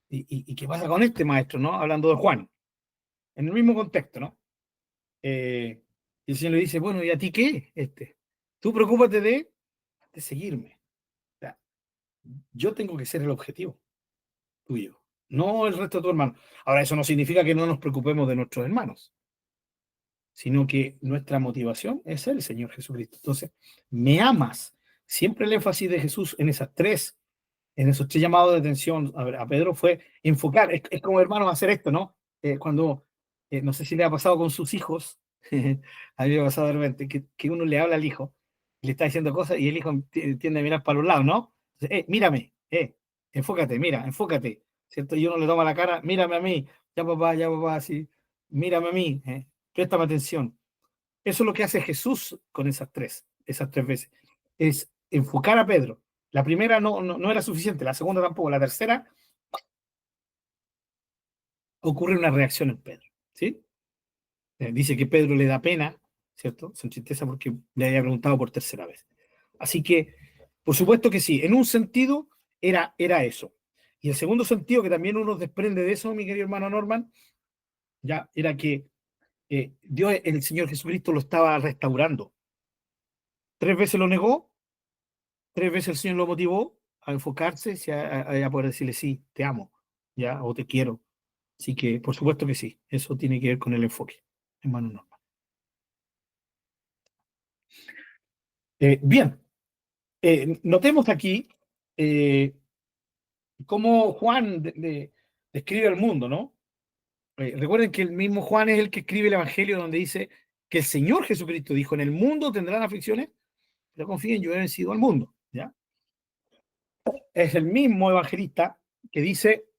Y qué pasa con este maestro, ¿no? Hablando de Juan, en el mismo contexto, ¿no? Y el Señor le dice: bueno, ¿y a ti qué? Tú preocúpate de seguirme. O sea, yo tengo que ser el objetivo tuyo, no el resto de tu hermano. Ahora, eso no significa que no nos preocupemos de nuestros hermanos. sino que nuestra motivación es el Señor Jesucristo. Entonces, me amas. Siempre el énfasis de Jesús en esos tres llamados de atención a Pedro fue enfocar. Es como, hermanos, hacer esto, ¿no? Cuando, no sé si le ha pasado con sus hijos, a mí me ha pasado de repente, que uno le habla al hijo, le está diciendo cosas y el hijo tiende a mirar para los lados, ¿no? Entonces, mírame, enfócate, mira, enfócate, ¿cierto? Y uno le toma la cara, mírame a mí, ya papá, así, mírame a mí, préstame atención. Eso es lo que hace Jesús con esas tres veces, es enfocar a Pedro. La primera no era suficiente, la segunda tampoco, la tercera ocurre una reacción en Pedro, ¿sí? Dice que Pedro le da pena, ¿cierto? Se entristece porque le había preguntado por tercera vez. Así que, por supuesto que sí, en un sentido era eso. Y el segundo sentido, que también uno desprende de eso, mi querido hermano Norman, ya era que Dios, el Señor Jesucristo, lo estaba restaurando. 3 veces lo negó, 3 veces el Señor lo motivó a enfocarse, a poder decirle sí, te amo, ya, o te quiero. Así que, por supuesto que sí, eso tiene que ver con el enfoque, hermano Norman. Bien, notemos aquí cómo Juan describe el mundo, ¿no? Recuerden que el mismo Juan es el que escribe el Evangelio donde dice que el Señor Jesucristo dijo, en el mundo tendrán aflicciones, pero confíen, yo he vencido al mundo, ¿ya? Es el mismo evangelista que dice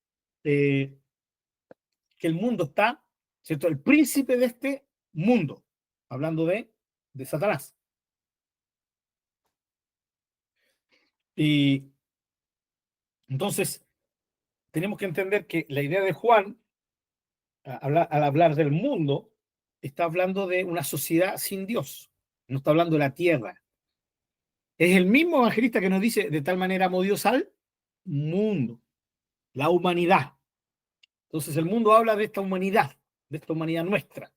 que el mundo está, ¿cierto? El príncipe de este mundo, hablando de Satanás. Y entonces, tenemos que entender que la idea de Juan, al hablar del mundo, está hablando de una sociedad sin Dios, no está hablando de la tierra. Es el mismo evangelista que nos dice, de tal manera amó Dios al mundo, la humanidad. Entonces el mundo habla de esta humanidad nuestra,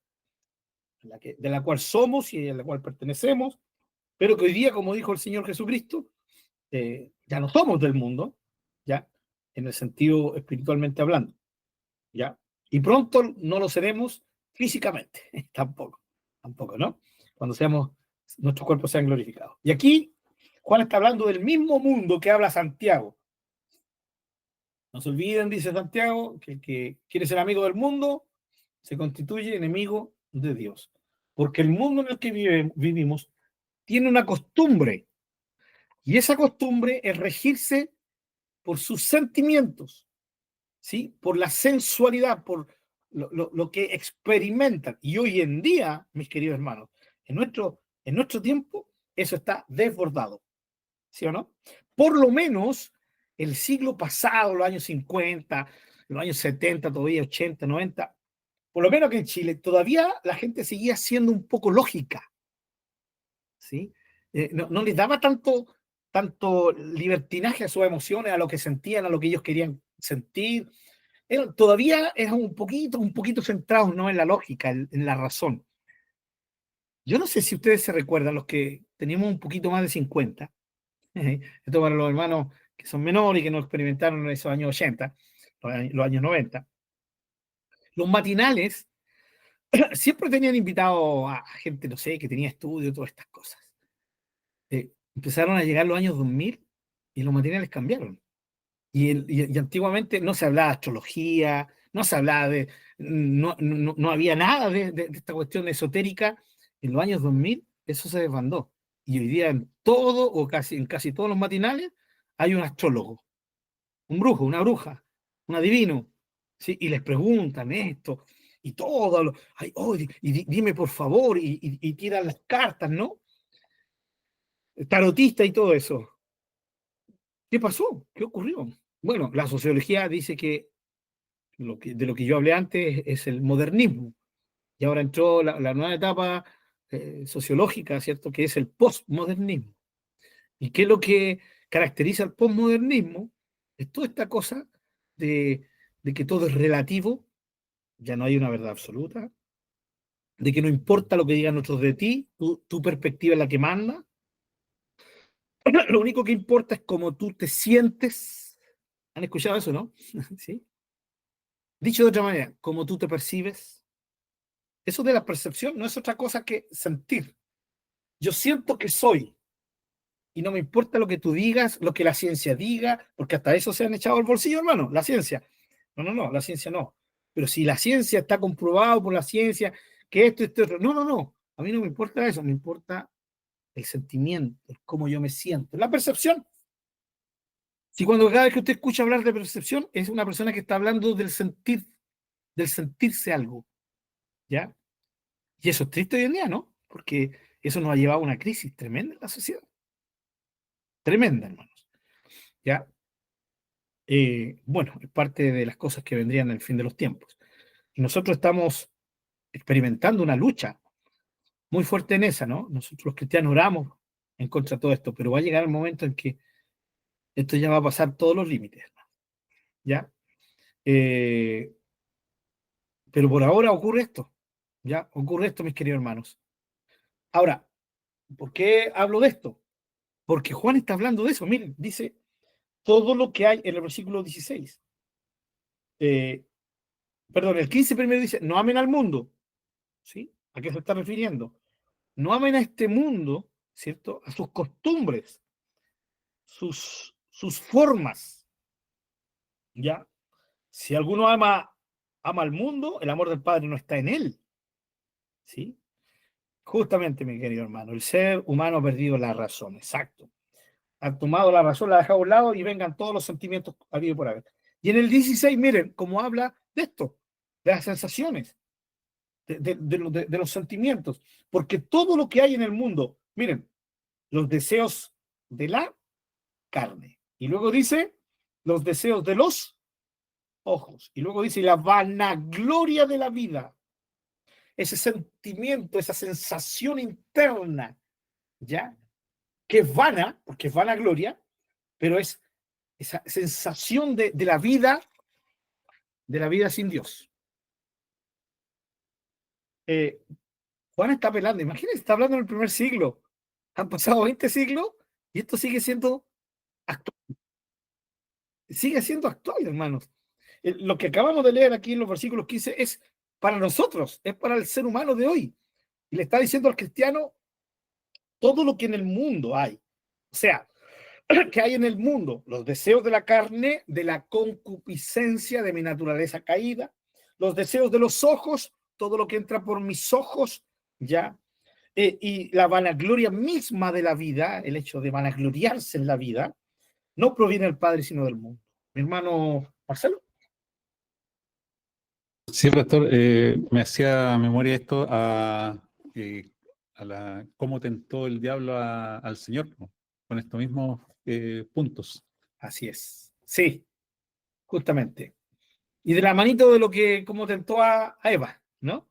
de la cual somos y a la cual pertenecemos, pero que hoy día, como dijo el Señor Jesucristo, ya no somos del mundo, ya, en el sentido espiritualmente hablando, ya, y pronto no lo seremos físicamente, tampoco, ¿no? Cuando nuestros cuerpos sean glorificados. Y aquí Juan está hablando del mismo mundo que habla Santiago. No se olviden, dice Santiago, que el que quiere ser amigo del mundo se constituye enemigo de Dios. Porque el mundo en el que vivimos tiene una costumbre, y esa costumbre es regirse por sus sentimientos, ¿sí? Por la sensualidad, por lo que experimentan. Y hoy en día, mis queridos hermanos, en nuestro tiempo, eso está desbordado, ¿sí o no? Por lo menos el siglo pasado, los años 50, los años 70, todavía 80, 90, por lo menos que en Chile, todavía la gente seguía siendo un poco lógica, ¿sí? No les daba tanto libertinaje a sus emociones, a lo que sentían, a lo que ellos querían sentir. Todavía eran un poquito centrados, ¿no? En la lógica, en la razón. Yo no sé si ustedes se recuerdan, los que teníamos un poquito más de 50, esto para los hermanos que son menores y que no experimentaron en esos años 80, los años 90, los matinales siempre tenían invitado a gente, no sé, que tenía estudio, todas estas cosas. Empezaron a llegar los años 2000 y los matinales cambiaron. Y antiguamente no se hablaba de astrología, no se hablaba no había nada de esta cuestión esotérica. En los años 2000 eso se desbandó. Y hoy día en todo, o en casi todos los matinales, hay un astrólogo, un brujo, una bruja, un adivino, ¿sí? Y les preguntan esto, y todo, dime por favor, y tiran las cartas, ¿no? Tarotista y todo eso. ¿Qué pasó? ¿Qué ocurrió? Bueno, la sociología dice que de lo que yo hablé antes es el modernismo. Y ahora entró la nueva etapa sociológica, ¿cierto? Que es el postmodernismo. ¿Y qué es lo que caracteriza al postmodernismo? Es toda esta cosa de que todo es relativo, ya no hay una verdad absoluta, de que no importa lo que digan otros de ti, tu perspectiva es la que manda. Lo único que importa es cómo tú te sientes. ¿Han escuchado eso, no? ¿Sí? Dicho de otra manera, cómo tú te percibes, Eso de la percepción no es otra cosa que sentir. Yo siento que soy, y no me importa lo que tú digas, lo que la ciencia diga, porque hasta eso se han echado al bolsillo, hermano, la ciencia. No, la ciencia no. Pero si la ciencia está comprobado por la ciencia, que esto, otro. No. A mí no me importa eso, me importa el sentimiento, el cómo yo me siento. La percepción. Si cuando cada vez que usted escucha hablar de percepción, es una persona que está hablando del sentir, del sentirse algo, ¿ya? Y eso es triste hoy en día, ¿no? Porque eso nos ha llevado a una crisis tremenda en la sociedad. Tremenda, hermanos. ¿Ya? Bueno, es parte de las cosas que vendrían en el fin de los tiempos. Y nosotros estamos experimentando una lucha muy fuerte en esa, ¿no? Nosotros los cristianos oramos en contra de todo esto, pero va a llegar el momento en que esto ya va a pasar todos los límites, ¿ya? Pero por ahora ocurre esto, ¿ya? Ocurre esto, mis queridos hermanos. Ahora, ¿por qué hablo de esto? Porque Juan está hablando de eso, miren, dice todo lo que hay en el versículo 16. Perdón, el 15 primero dice, no amen al mundo, ¿sí? ¿A qué se está refiriendo? No amen a este mundo, ¿cierto? A sus costumbres, sus formas, ¿ya? Si alguno ama al mundo, el amor del Padre no está en él, ¿sí? Justamente, mi querido hermano, el ser humano ha perdido la razón, exacto. Ha tomado la razón, la ha dejado a un lado y vengan todos los sentimientos habidos por haber. Y en el 16, miren, cómo habla de esto, de las sensaciones, de los sentimientos, porque todo lo que hay en el mundo, miren, los deseos de la carne, y luego dice los deseos de los ojos, y luego dice la vanagloria de la vida, ese sentimiento, esa sensación interna, ¿ya? Que es vana, porque es vanagloria, pero es esa sensación de la vida sin Dios. Juan está apelando, imagínense, está hablando en el primer siglo, han pasado 20 siglos y esto sigue siendo actual, hermanos. Lo que acabamos de leer aquí en los versículos 15 es para nosotros, es para el ser humano de hoy. Y le está diciendo al cristiano todo lo que en el mundo hay. O sea, que hay en el mundo, los deseos de la carne, de la concupiscencia de mi naturaleza caída, los deseos de los ojos, todo lo que entra por mis ojos, ya, y la vanagloria misma de la vida, el hecho de vanagloriarse en la vida, no proviene del Padre, sino del mundo. Mi hermano Marcelo. Sí, pastor, me hacía memoria esto cómo tentó el diablo al Señor, ¿no? Con estos mismos puntos. Así es. Sí, justamente. Y de la manito de lo que, como tentó a Eva, ¿no?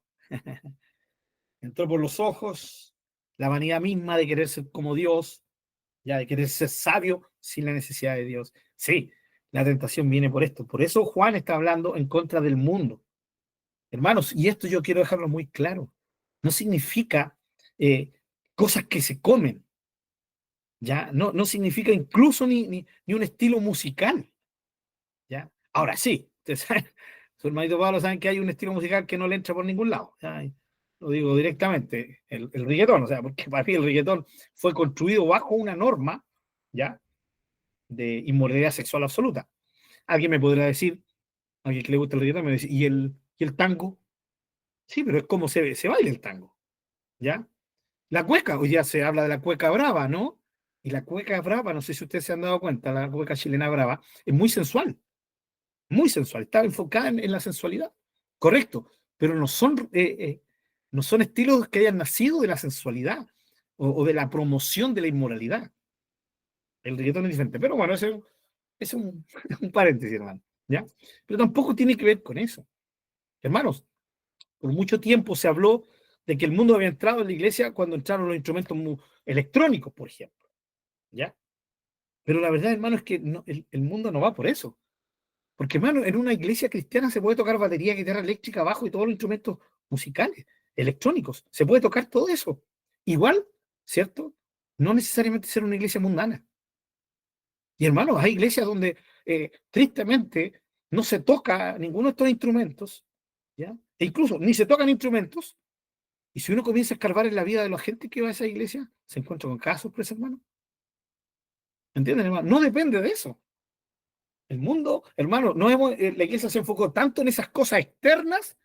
Entró por los ojos, la vanidad misma de querer ser como Dios, ya de querer ser sabio sin la necesidad de Dios. Sí, la tentación viene por esto. Por eso Juan está hablando en contra del mundo. Hermanos, y esto yo quiero dejarlo muy claro. No significa cosas que se comen. Ya, no significa incluso ni un estilo musical. ¿Ya? Ahora sí, ustedes saben, su hermanito Pablo saben que hay un estilo musical que no le entra por ningún lado. ¿Ya? Lo digo directamente, el reggaetón, o sea, porque para mí el reggaetón fue construido bajo una norma, ¿ya? De inmoralidad sexual absoluta. Alguien me podrá decir, alguien que le gusta el reggaetón, me dice, ¿y el tango? Sí, pero es como se baila el tango, ¿ya? La cueca, hoy día se habla de la cueca brava, ¿no? Y la cueca brava, no sé si ustedes se han dado cuenta, la cueca chilena brava, es muy sensual, está enfocada en la sensualidad, correcto, pero no son estilos que hayan nacido de la sensualidad o de la promoción de la inmoralidad. El reggaetón es diferente, pero bueno, es un, un paréntesis, hermano, ¿ya? Pero tampoco tiene que ver con eso. Hermanos, por mucho tiempo se habló de que el mundo había entrado en la iglesia cuando entraron los instrumentos electrónicos, por ejemplo, ¿ya? Pero la verdad, hermano, es que el mundo no va por eso. Porque, hermano, en una iglesia cristiana se puede tocar batería, guitarra eléctrica, bajo y todos los instrumentos musicales, electrónicos. Se puede tocar todo eso. Igual, ¿cierto? No necesariamente ser una iglesia mundana. Y, hermanos, hay iglesias donde, tristemente, no se toca ninguno de estos instrumentos, ¿ya? E incluso ni se tocan instrumentos. Y si uno comienza a escarbar en la vida de la gente que va a esa iglesia, se encuentra con cada sorpresa, hermano. ¿Entienden, hermano? No depende de eso. El mundo, hermano, la iglesia se enfocó tanto en esas cosas externas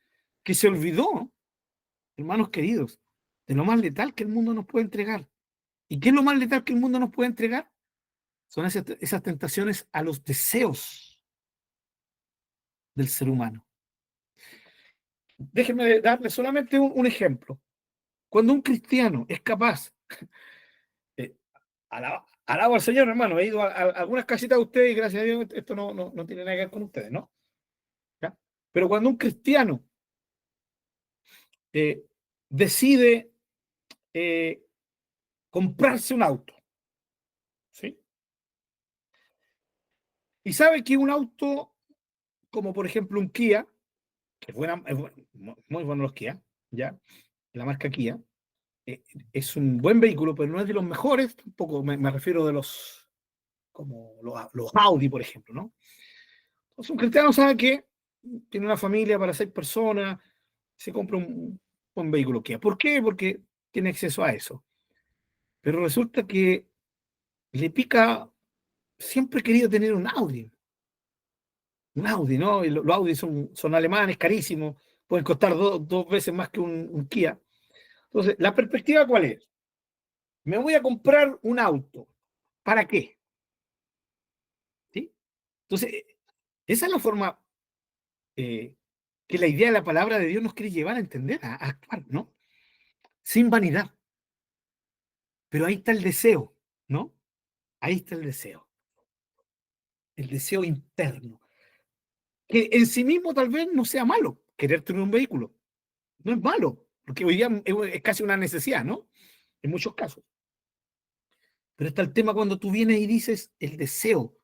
que se olvidó, hermanos queridos, de lo más letal que el mundo nos puede entregar. ¿Y qué es lo más letal que el mundo nos puede entregar? Son esas tentaciones a los deseos del ser humano. Déjenme darle solamente un ejemplo. Cuando un cristiano es capaz, alabo al Señor, hermano, he ido a algunas casitas de ustedes y gracias a Dios esto no tiene nada que ver con ustedes, ¿no? ¿Ya? Pero cuando un cristiano decide comprarse un auto, ¿sí? Y sabe que un auto, como por ejemplo un Kia, que muy bueno los Kia, ¿ya? La marca Kia, es un buen vehículo, pero no es de los mejores, tampoco me refiero de como los Audi, por ejemplo, ¿no? Entonces un cristiano sabe que tiene una familia para 6 personas, se compra un buen vehículo Kia. ¿Por qué? Porque tiene acceso a eso. Pero resulta que le pica, siempre he querido tener un Audi, ¿no? Y los Audi son alemanes, carísimos, pueden costar dos veces más que un Kia. Entonces, ¿la perspectiva cuál es? Me voy a comprar un auto. ¿Para qué? ¿Sí? Entonces, esa es la forma que la idea de la palabra de Dios nos quiere llevar a entender, a actuar, ¿no? Sin vanidad. Pero ahí está el deseo, ¿no? Ahí está el deseo interno, que en sí mismo tal vez no sea malo, querer tener un vehículo. No es malo, porque hoy día es casi una necesidad, ¿no? En muchos casos. Pero está el tema cuando tú vienes y dices el deseo.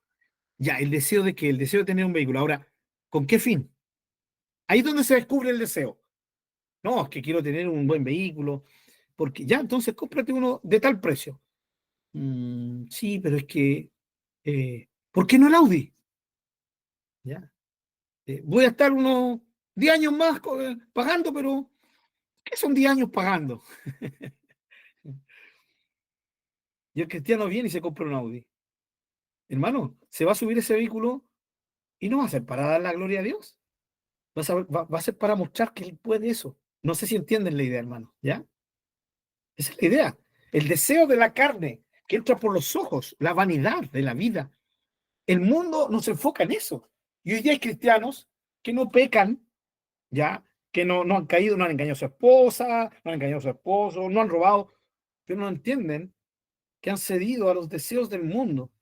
Ya, el deseo de que el deseo de tener un vehículo. Ahora, ¿con qué fin? Ahí es donde se descubre el deseo. No, es que quiero tener un buen vehículo, porque ya, entonces cómprate uno de tal precio. Sí, pero es que, ¿por qué no el Audi? ¿Ya? Voy a estar unos 10 años más pagando, pero ¿qué son 10 años pagando? Y el cristiano viene y se compra un Audi. Hermano, se va a subir ese vehículo y no va a ser para dar la gloria a Dios. Va a ser para mostrar que él puede eso. No sé si entienden la idea, hermano. ¿Ya? Esa es la idea. El deseo de la carne que entra por los ojos, la vanidad de la vida. El mundo no se enfoca en eso. Y hoy día hay cristianos que no pecan, ¿ya? Que no han caído, no han engañado a su esposa, no han engañado a su esposo, no han robado, pero no entienden que han cedido a los deseos del mundo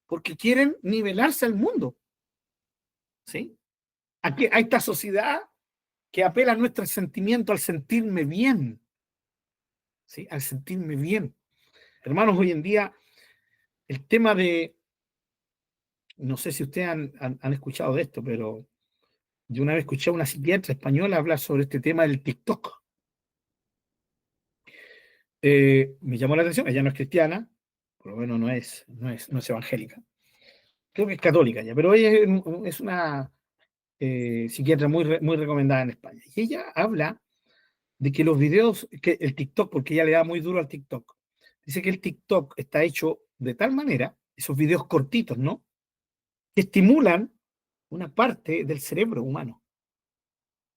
porque quieren nivelarse al mundo. ¿Sí? Aquí, a esta sociedad que apela a nuestro sentimiento al sentirme bien. ¿Sí? Al sentirme bien. Hermanos, hoy en día el tema no sé si ustedes han escuchado de esto, pero yo una vez escuché a una psiquiatra española hablar sobre este tema del TikTok. Me llamó la atención, ella no es cristiana, por lo menos no es evangélica. Creo que es católica ya, pero ella es una psiquiatra muy recomendada en España. Y ella habla de que los videos, que el TikTok, porque ella le da muy duro al TikTok, dice que el TikTok está hecho de tal manera, esos videos cortitos, ¿no? Que estimulan una parte del cerebro humano.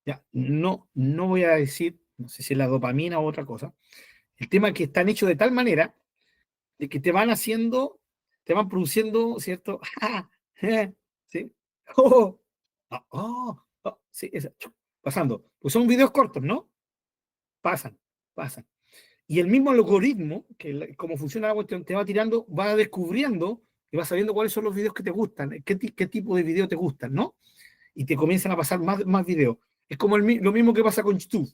Ya, no voy a decir, no sé si es la dopamina o otra cosa. El tema es que están hechos de tal manera de que te van produciendo, ¿cierto? ¿Sí? Oh, sí, pasando. Pues son videos cortos, ¿no? Pasan, pasan. Y el mismo algoritmo, como funciona la cuestión, te va tirando, va descubriendo y va sabiendo cuáles son los videos que te gustan, qué tipo de video te gustan, ¿no? Y te comienzan a pasar más videos. Es como lo mismo que pasa con YouTube,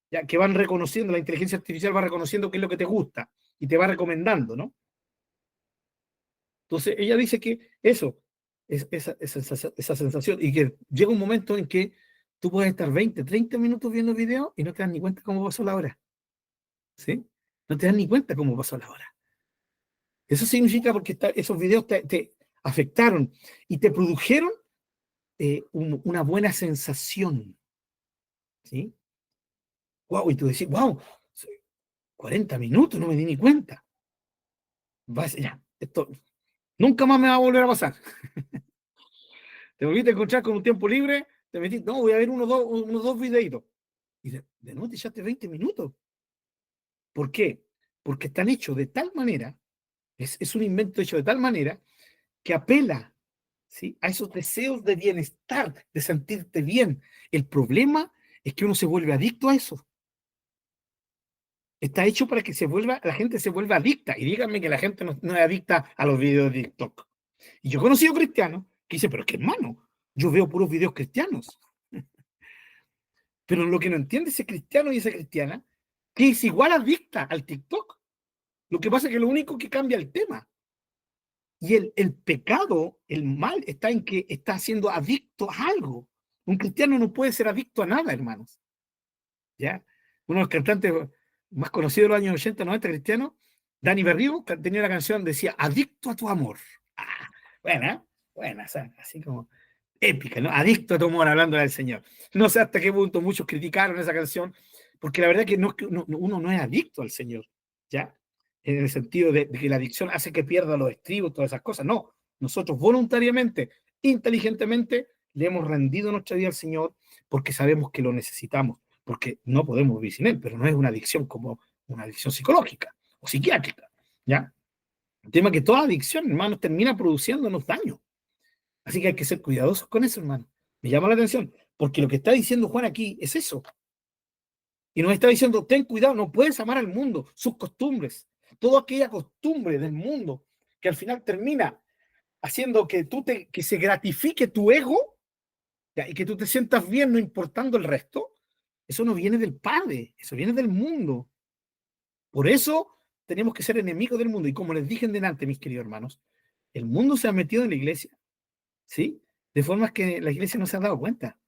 ya que van reconociendo, la inteligencia artificial va reconociendo qué es lo que te gusta y te va recomendando, ¿no? Entonces ella dice que eso, esa sensación, y que llega un momento en que tú puedes estar 20, 30 minutos viendo videos y no te das ni cuenta cómo pasó la hora. ¿Sí? No te das ni cuenta cómo pasó la hora. Eso significa porque esos videos te afectaron y te produjeron una buena sensación. ¿sí? Wow, y tú decís, wow, 40 minutos, no me di ni cuenta. Ya, esto nunca más me va a volver a pasar. Te volviste a encontrar con un tiempo libre, te metiste, no, voy a ver unos dos videitos. Y de nuevo te echaste 20 minutos. ¿Por qué? Porque están hechos de tal manera, es un invento hecho de tal manera que apela, ¿sí?, a esos deseos de bienestar, de sentirte bien. El problema es que uno se vuelve adicto a eso. Está hecho para que la gente se vuelva adicta. Y díganme que la gente no es adicta a los videos de TikTok. Y yo he conocido cristianos que dicen, pero es que hermano, yo veo puros videos cristianos. Pero lo que no entiende ese cristiano y esa cristiana, que es igual adicta al TikTok. Lo que pasa es que lo único que cambia el tema. Y el pecado, el mal, está en que está siendo adicto a algo. Un cristiano no puede ser adicto a nada, hermanos. ¿Ya? Uno de los cantantes más conocidos de los años 80, 90 cristianos, Dani Berrío, tenía la canción, decía, adicto a tu amor. Ah, buena, buena, así como épica, ¿no? Adicto a tu amor, hablando del Señor. No sé hasta qué punto muchos criticaron esa canción, porque la verdad es que uno no es adicto al Señor, ¿ya? En el sentido de que la adicción hace que pierda los estribos, todas esas cosas. No, nosotros voluntariamente, inteligentemente, le hemos rendido nuestra vida al Señor porque sabemos que lo necesitamos, porque no podemos vivir sin Él, pero no es una adicción como una adicción psicológica o psiquiátrica, ¿ya? El tema es que toda adicción, hermanos, termina produciéndonos daño. Así que hay que ser cuidadosos con eso, hermano. Me llama la atención, porque lo que está diciendo Juan aquí es eso. Y nos está diciendo, ten cuidado, no puedes amar al mundo, sus costumbres, toda aquella costumbre del mundo que al final termina haciendo que que se gratifique tu ego, ¿ya?, y que tú te sientas bien no importando el resto. Eso no viene del Padre, eso viene del mundo. Por eso tenemos que ser enemigos del mundo. Y como les dije en delante, mis queridos hermanos, el mundo se ha metido en la iglesia, ¿sí? De formas que la iglesia no se ha dado cuenta.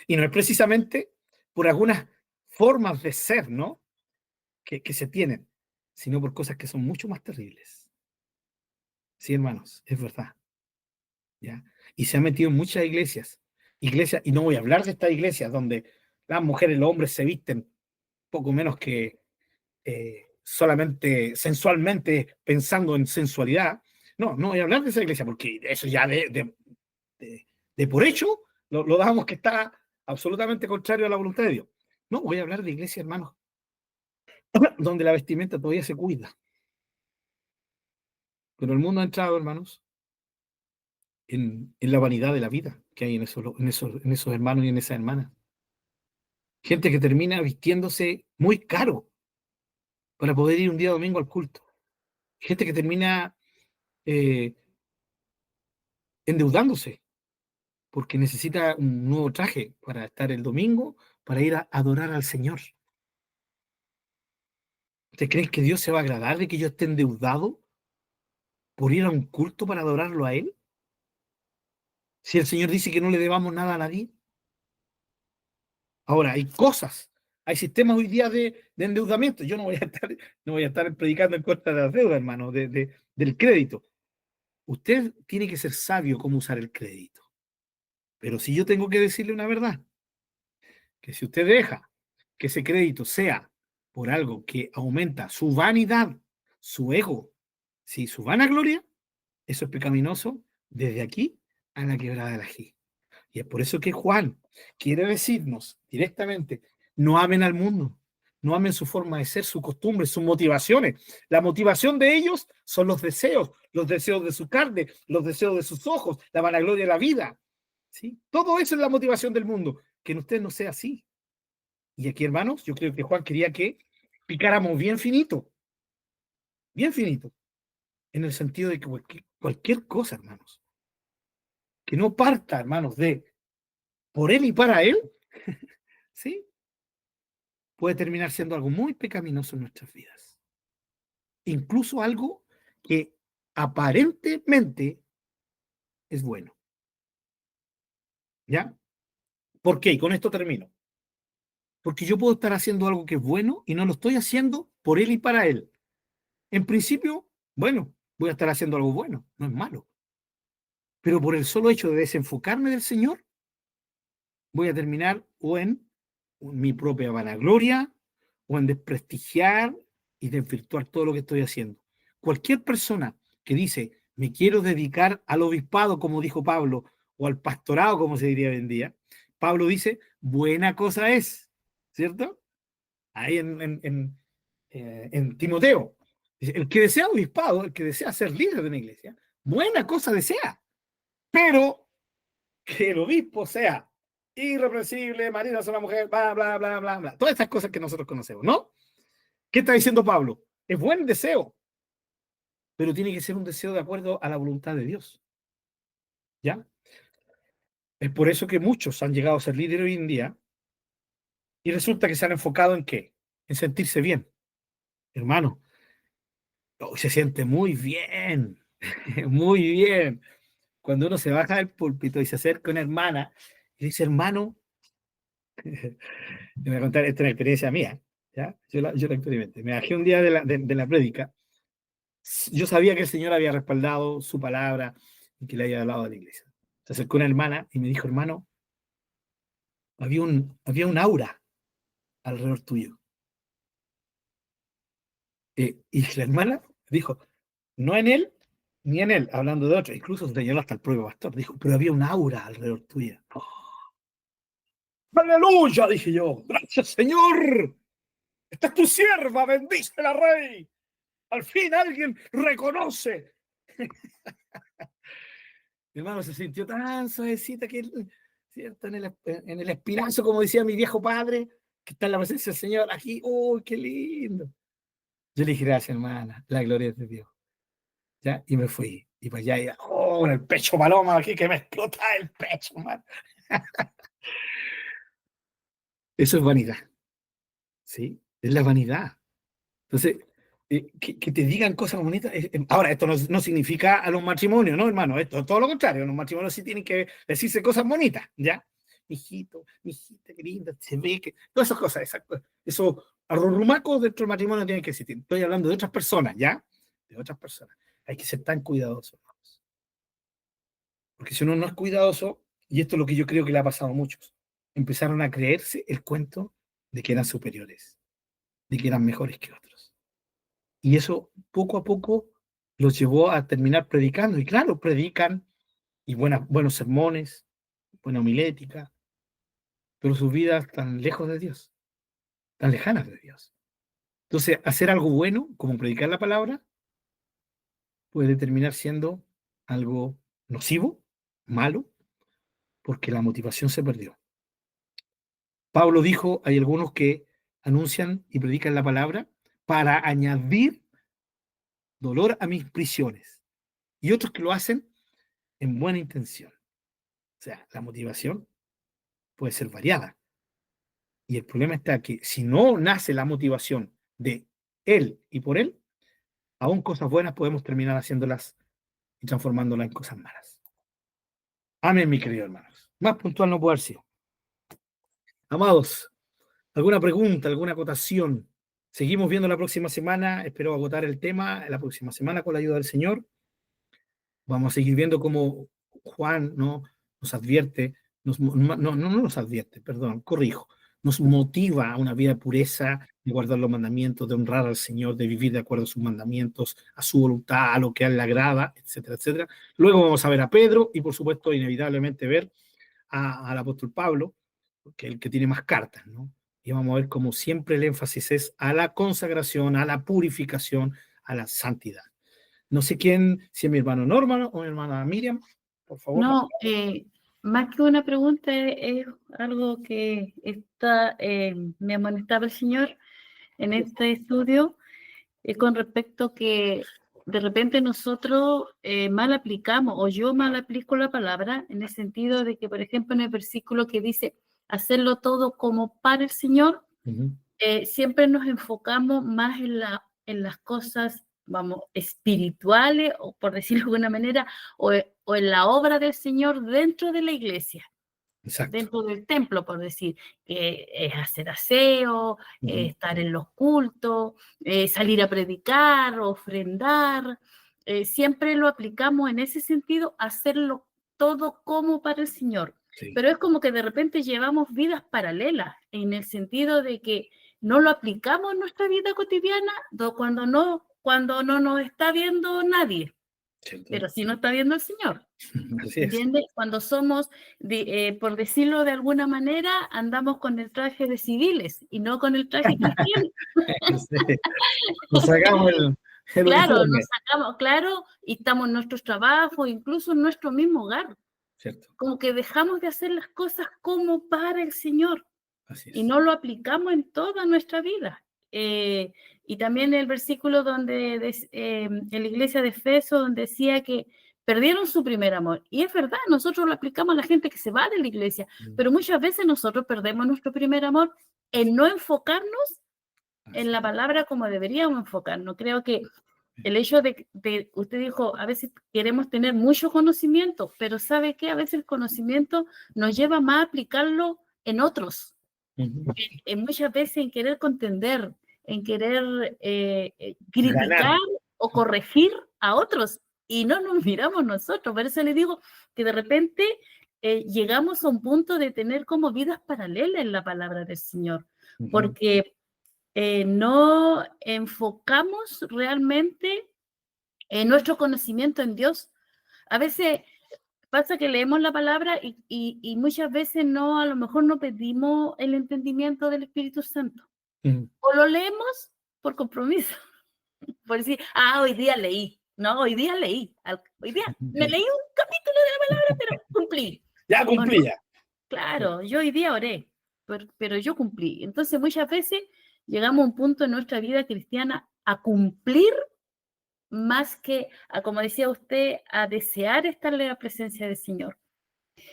Y no es precisamente por algunas formas de ser, ¿no?, que se tienen, sino por cosas que son mucho más terribles. Sí, hermanos, es verdad. ¿Ya? Y se ha metido en muchas iglesias, y no voy a hablar de estas iglesias donde las mujeres y los hombres se visten poco menos que solamente sensualmente pensando en sensualidad. No voy a hablar de esa iglesia porque eso ya de por hecho lo damos que está absolutamente contrario a la voluntad de Dios. No, voy a hablar de iglesias, hermanos, donde la vestimenta todavía se cuida. Pero el mundo ha entrado, hermanos, en la vanidad de la vida que hay en esos hermanos y en esas hermanas. Gente que termina vistiéndose muy caro para poder ir un día domingo al culto. Gente que termina eh, endeudándose porque necesita un nuevo traje para estar el domingo, para ir a adorar al Señor. ¿Ustedes creen que Dios se va a agradar de que yo esté endeudado por ir a un culto para adorarlo a Él? Si el Señor dice que no le debamos nada a nadie. Ahora, hay sistemas hoy día de endeudamiento. Yo no voy a estar predicando en contra de las deudas, hermano, del crédito. Usted tiene que ser sabio cómo usar el crédito. Pero si yo tengo que decirle una verdad, que si usted deja que ese crédito sea por algo que aumenta su vanidad, su ego, ¿sí?, su vanagloria, eso es pecaminoso desde aquí a la quebrada del ají. Y es por eso que Juan quiere decirnos directamente, no amen al mundo, no amen su forma de ser, sus costumbres, sus motivaciones. La motivación de ellos son los deseos de su carne, los deseos de sus ojos, la vanagloria de la vida. ¿Sí? Todo eso es la motivación del mundo. Que en usted no sea así. Y aquí, hermanos, yo creo que Juan quería que picáramos bien finito, en el sentido de que cualquier cosa, hermanos, que no parta, hermanos, de por él y para él, ¿sí?, puede terminar siendo algo muy pecaminoso en nuestras vidas. Incluso algo que aparentemente es bueno. ¿Ya? ¿Por qué? Y con esto termino. Porque yo puedo estar haciendo algo que es bueno y no lo estoy haciendo por él y para él. En principio, bueno, voy a estar haciendo algo bueno, no es malo. Pero por el solo hecho de desenfocarme del Señor, voy a terminar o en mi propia vanagloria o en desprestigiar y desvirtuar todo lo que estoy haciendo. Cualquier persona que dice, me quiero dedicar al obispado, como dijo Pablo, o al pastorado, como se diría hoy en día, Pablo dice, buena cosa es, ¿cierto? Ahí en Timoteo. Dice, el que desea obispado, el que desea ser líder de una iglesia, buena cosa desea, pero que el obispo sea irreprensible, marido a una mujer, bla, bla, bla, bla, bla. Todas estas cosas que nosotros conocemos, ¿no? ¿Qué está diciendo Pablo? Es buen deseo, pero tiene que ser un deseo de acuerdo a la voluntad de Dios. ¿Ya? Es por eso que muchos han llegado a ser líderes hoy en día y resulta que se han enfocado en ¿qué? En sentirse bien. Hermano, se siente muy bien, muy bien. Cuando uno se baja del púlpito y se acerca a una hermana y dice, hermano, te voy a contar, esta es una experiencia mía, ¿ya? Yo la experimenté. Me bajé un día de la prédica. Yo sabía que el Señor había respaldado su palabra y que le había hablado a la iglesia. Se acercó una hermana y me dijo, hermano, había un aura alrededor tuyo. Y la hermana dijo, no en él, ni en él, hablando de otro, incluso señaló hasta el propio pastor, dijo, pero había un aura alrededor tuya. Oh, aleluya, dije yo, gracias Señor, esta es tu sierva, bendícela Rey. Al fin alguien reconoce. Mi hermano se sintió tan suavecita que, ¿cierto? En el espinazo, como decía mi viejo padre, que está en la presencia del Señor, aquí, ¡oh, qué lindo! Yo le dije, gracias, hermana, la gloria es de Dios. ¿Ya? Y me fui. Y para allá, ¡oh, en el pecho paloma aquí, que me explota el pecho, man! Eso es vanidad, ¿sí? Es la vanidad. Entonces, que te digan cosas bonitas. Ahora, esto no significa a los matrimonios, ¿no, hermano? Esto todo lo contrario. Los matrimonios sí tienen que decirse cosas bonitas, ¿ya? Mijito, mijita, qué linda, se ve que. Todas esas cosas, esos arrurrumacos dentro del matrimonio tienen que existir. Estoy hablando de otras personas, ¿ya? De otras personas. Hay que ser tan cuidadosos, hermanos. Porque si uno no es cuidadoso, y esto es lo que yo creo que le ha pasado a muchos, empezaron a creerse el cuento de que eran superiores, de que eran mejores que otros. Y eso poco a poco los llevó a terminar predicando. Y claro, predican y buenos sermones, buena homilética, pero sus vidas están lejos de Dios, tan lejanas de Dios. Entonces, hacer algo bueno, como predicar la palabra, puede terminar siendo algo nocivo, malo, porque la motivación se perdió. Pablo dijo, hay algunos que anuncian y predican la palabra para añadir dolor a mis prisiones, y otros que lo hacen en buena intención. O sea, la motivación puede ser variada. Y el problema está que si no nace la motivación de él y por él, aún cosas buenas podemos terminar haciéndolas y transformándolas en cosas malas. Amén, mi querido hermanos. Más puntual no puede haber sido. Amados, ¿alguna pregunta, alguna acotación? Seguimos viendo la próxima semana. Espero agotar el tema la próxima semana con la ayuda del Señor. Vamos a seguir viendo cómo Juan, ¿no?, nos advierte, no nos advierte, perdón, corrijo, nos motiva a una vida de pureza, de guardar los mandamientos, de honrar al Señor, de vivir de acuerdo a sus mandamientos, a su voluntad, a lo que a él le agrada, etcétera, etcétera. Luego vamos a ver a Pedro y, por supuesto, inevitablemente ver al apóstol Pablo, que es el que tiene más cartas, ¿no? Y vamos a ver cómo siempre el énfasis es a la consagración, a la purificación, a la santidad. No sé quién, si es mi hermano Norman o mi hermana Miriam, por favor. No, más que una pregunta, es algo que me amonestaba el Señor en este estudio, con respecto a que de repente nosotros mal aplicamos, o yo mal aplico la palabra, en el sentido de que, por ejemplo, en el versículo que dice hacerlo todo como para el Señor, siempre nos enfocamos más en las cosas, vamos, espirituales, o por decirlo de alguna manera, o en la obra del Señor dentro de la iglesia. Exacto. Dentro del templo, por decir, que es hacer aseo, estar en los cultos, salir a predicar, ofrendar, siempre lo aplicamos en ese sentido, hacerlo todo como para el Señor. Sí. pero es como que de repente llevamos vidas paralelas, en el sentido de que no lo aplicamos en nuestra vida cotidiana cuando no nos está viendo nadie, ¿Cierto? pero sí nos está viendo el Señor. Así es. ¿Entiendes? Cuando somos, por decirlo de alguna manera, andamos con el traje de civiles y no con el traje cristiano. Sí. Nos sacamos el Claro, uniforme. nos sacamos, claro, y estamos en nuestros trabajos, incluso en nuestro mismo hogar. ¿Cierto? Como que dejamos de hacer las cosas como para el Señor Así y es. no lo aplicamos en toda nuestra vida. Y también el versículo donde en la iglesia de Efeso, donde decía que perdieron su primer amor. Y es verdad, nosotros lo aplicamos a la gente que se va de la iglesia, pero muchas veces nosotros perdemos nuestro primer amor en no enfocarnos en la palabra como deberíamos enfocarnos. Creo que el hecho de usted dijo, a veces queremos tener mucho conocimiento, pero ¿sabe qué? A veces el conocimiento nos lleva más a aplicarlo en otros, Ujú. muchas veces en querer contender, en querer criticar Ganar. o corregir a otros, y no nos miramos nosotros. Por eso le digo que de repente llegamos a un punto de tener como vidas paralelas en la palabra del Señor, Ujú. porque no enfocamos realmente nuestro conocimiento en Dios. A veces pasa que leemos la palabra y muchas veces no, a lo mejor no pedimos el entendimiento del Espíritu Santo. Ujú. O lo leemos por compromiso, por decir, hoy día leí. No, hoy día leí. Hoy día me leí un capítulo de la palabra, pero cumplí. Ya cumplí ya. Claro, yo hoy día oré, pero yo cumplí. Entonces muchas veces llegamos a un punto en nuestra vida cristiana a cumplir más que, como decía usted, a desear estar en la presencia del Señor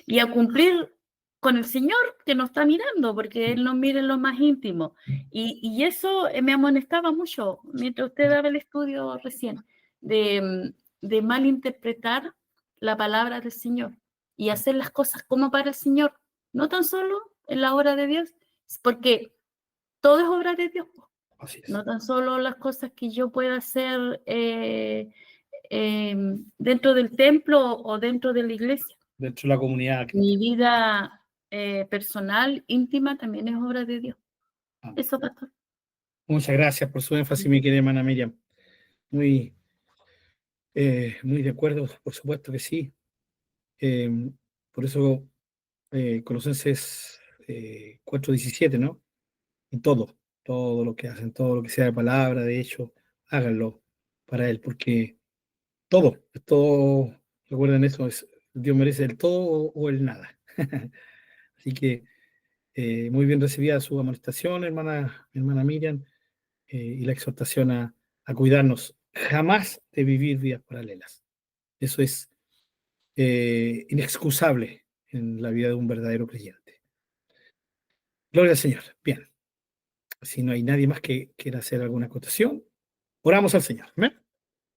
y a cumplir con el Señor que nos está mirando, porque Él nos mira en lo más íntimo. Y eso me amonestaba mucho mientras usted daba el estudio recién, de malinterpretar la palabra del Señor y hacer las cosas como para el Señor, no tan solo en la obra de Dios, porque todo es obra de Dios. Así es. No tan solo las cosas que yo pueda hacer dentro del templo o dentro de la iglesia. Dentro de la comunidad. Mi vida personal, íntima, también es obra de Dios. Amén. Eso, pastor. Muchas gracias por su énfasis, mi querida hermana Miriam. Muy de acuerdo, por supuesto que sí. Por eso Colosenses 4:17, ¿no? Y todo lo que hacen, todo lo que sea de palabra, de hecho, háganlo para Él, porque todo, recuerden eso, Dios merece el todo o el nada. Así que muy bien recibida su amonestación, hermana Miriam, y la exhortación a cuidarnos jamás de vivir vidas paralelas. Eso es inexcusable en la vida de un verdadero creyente. Gloria al Señor. Bien, si no hay nadie más que quiera hacer alguna acotación, oramos al Señor. ¿Amén?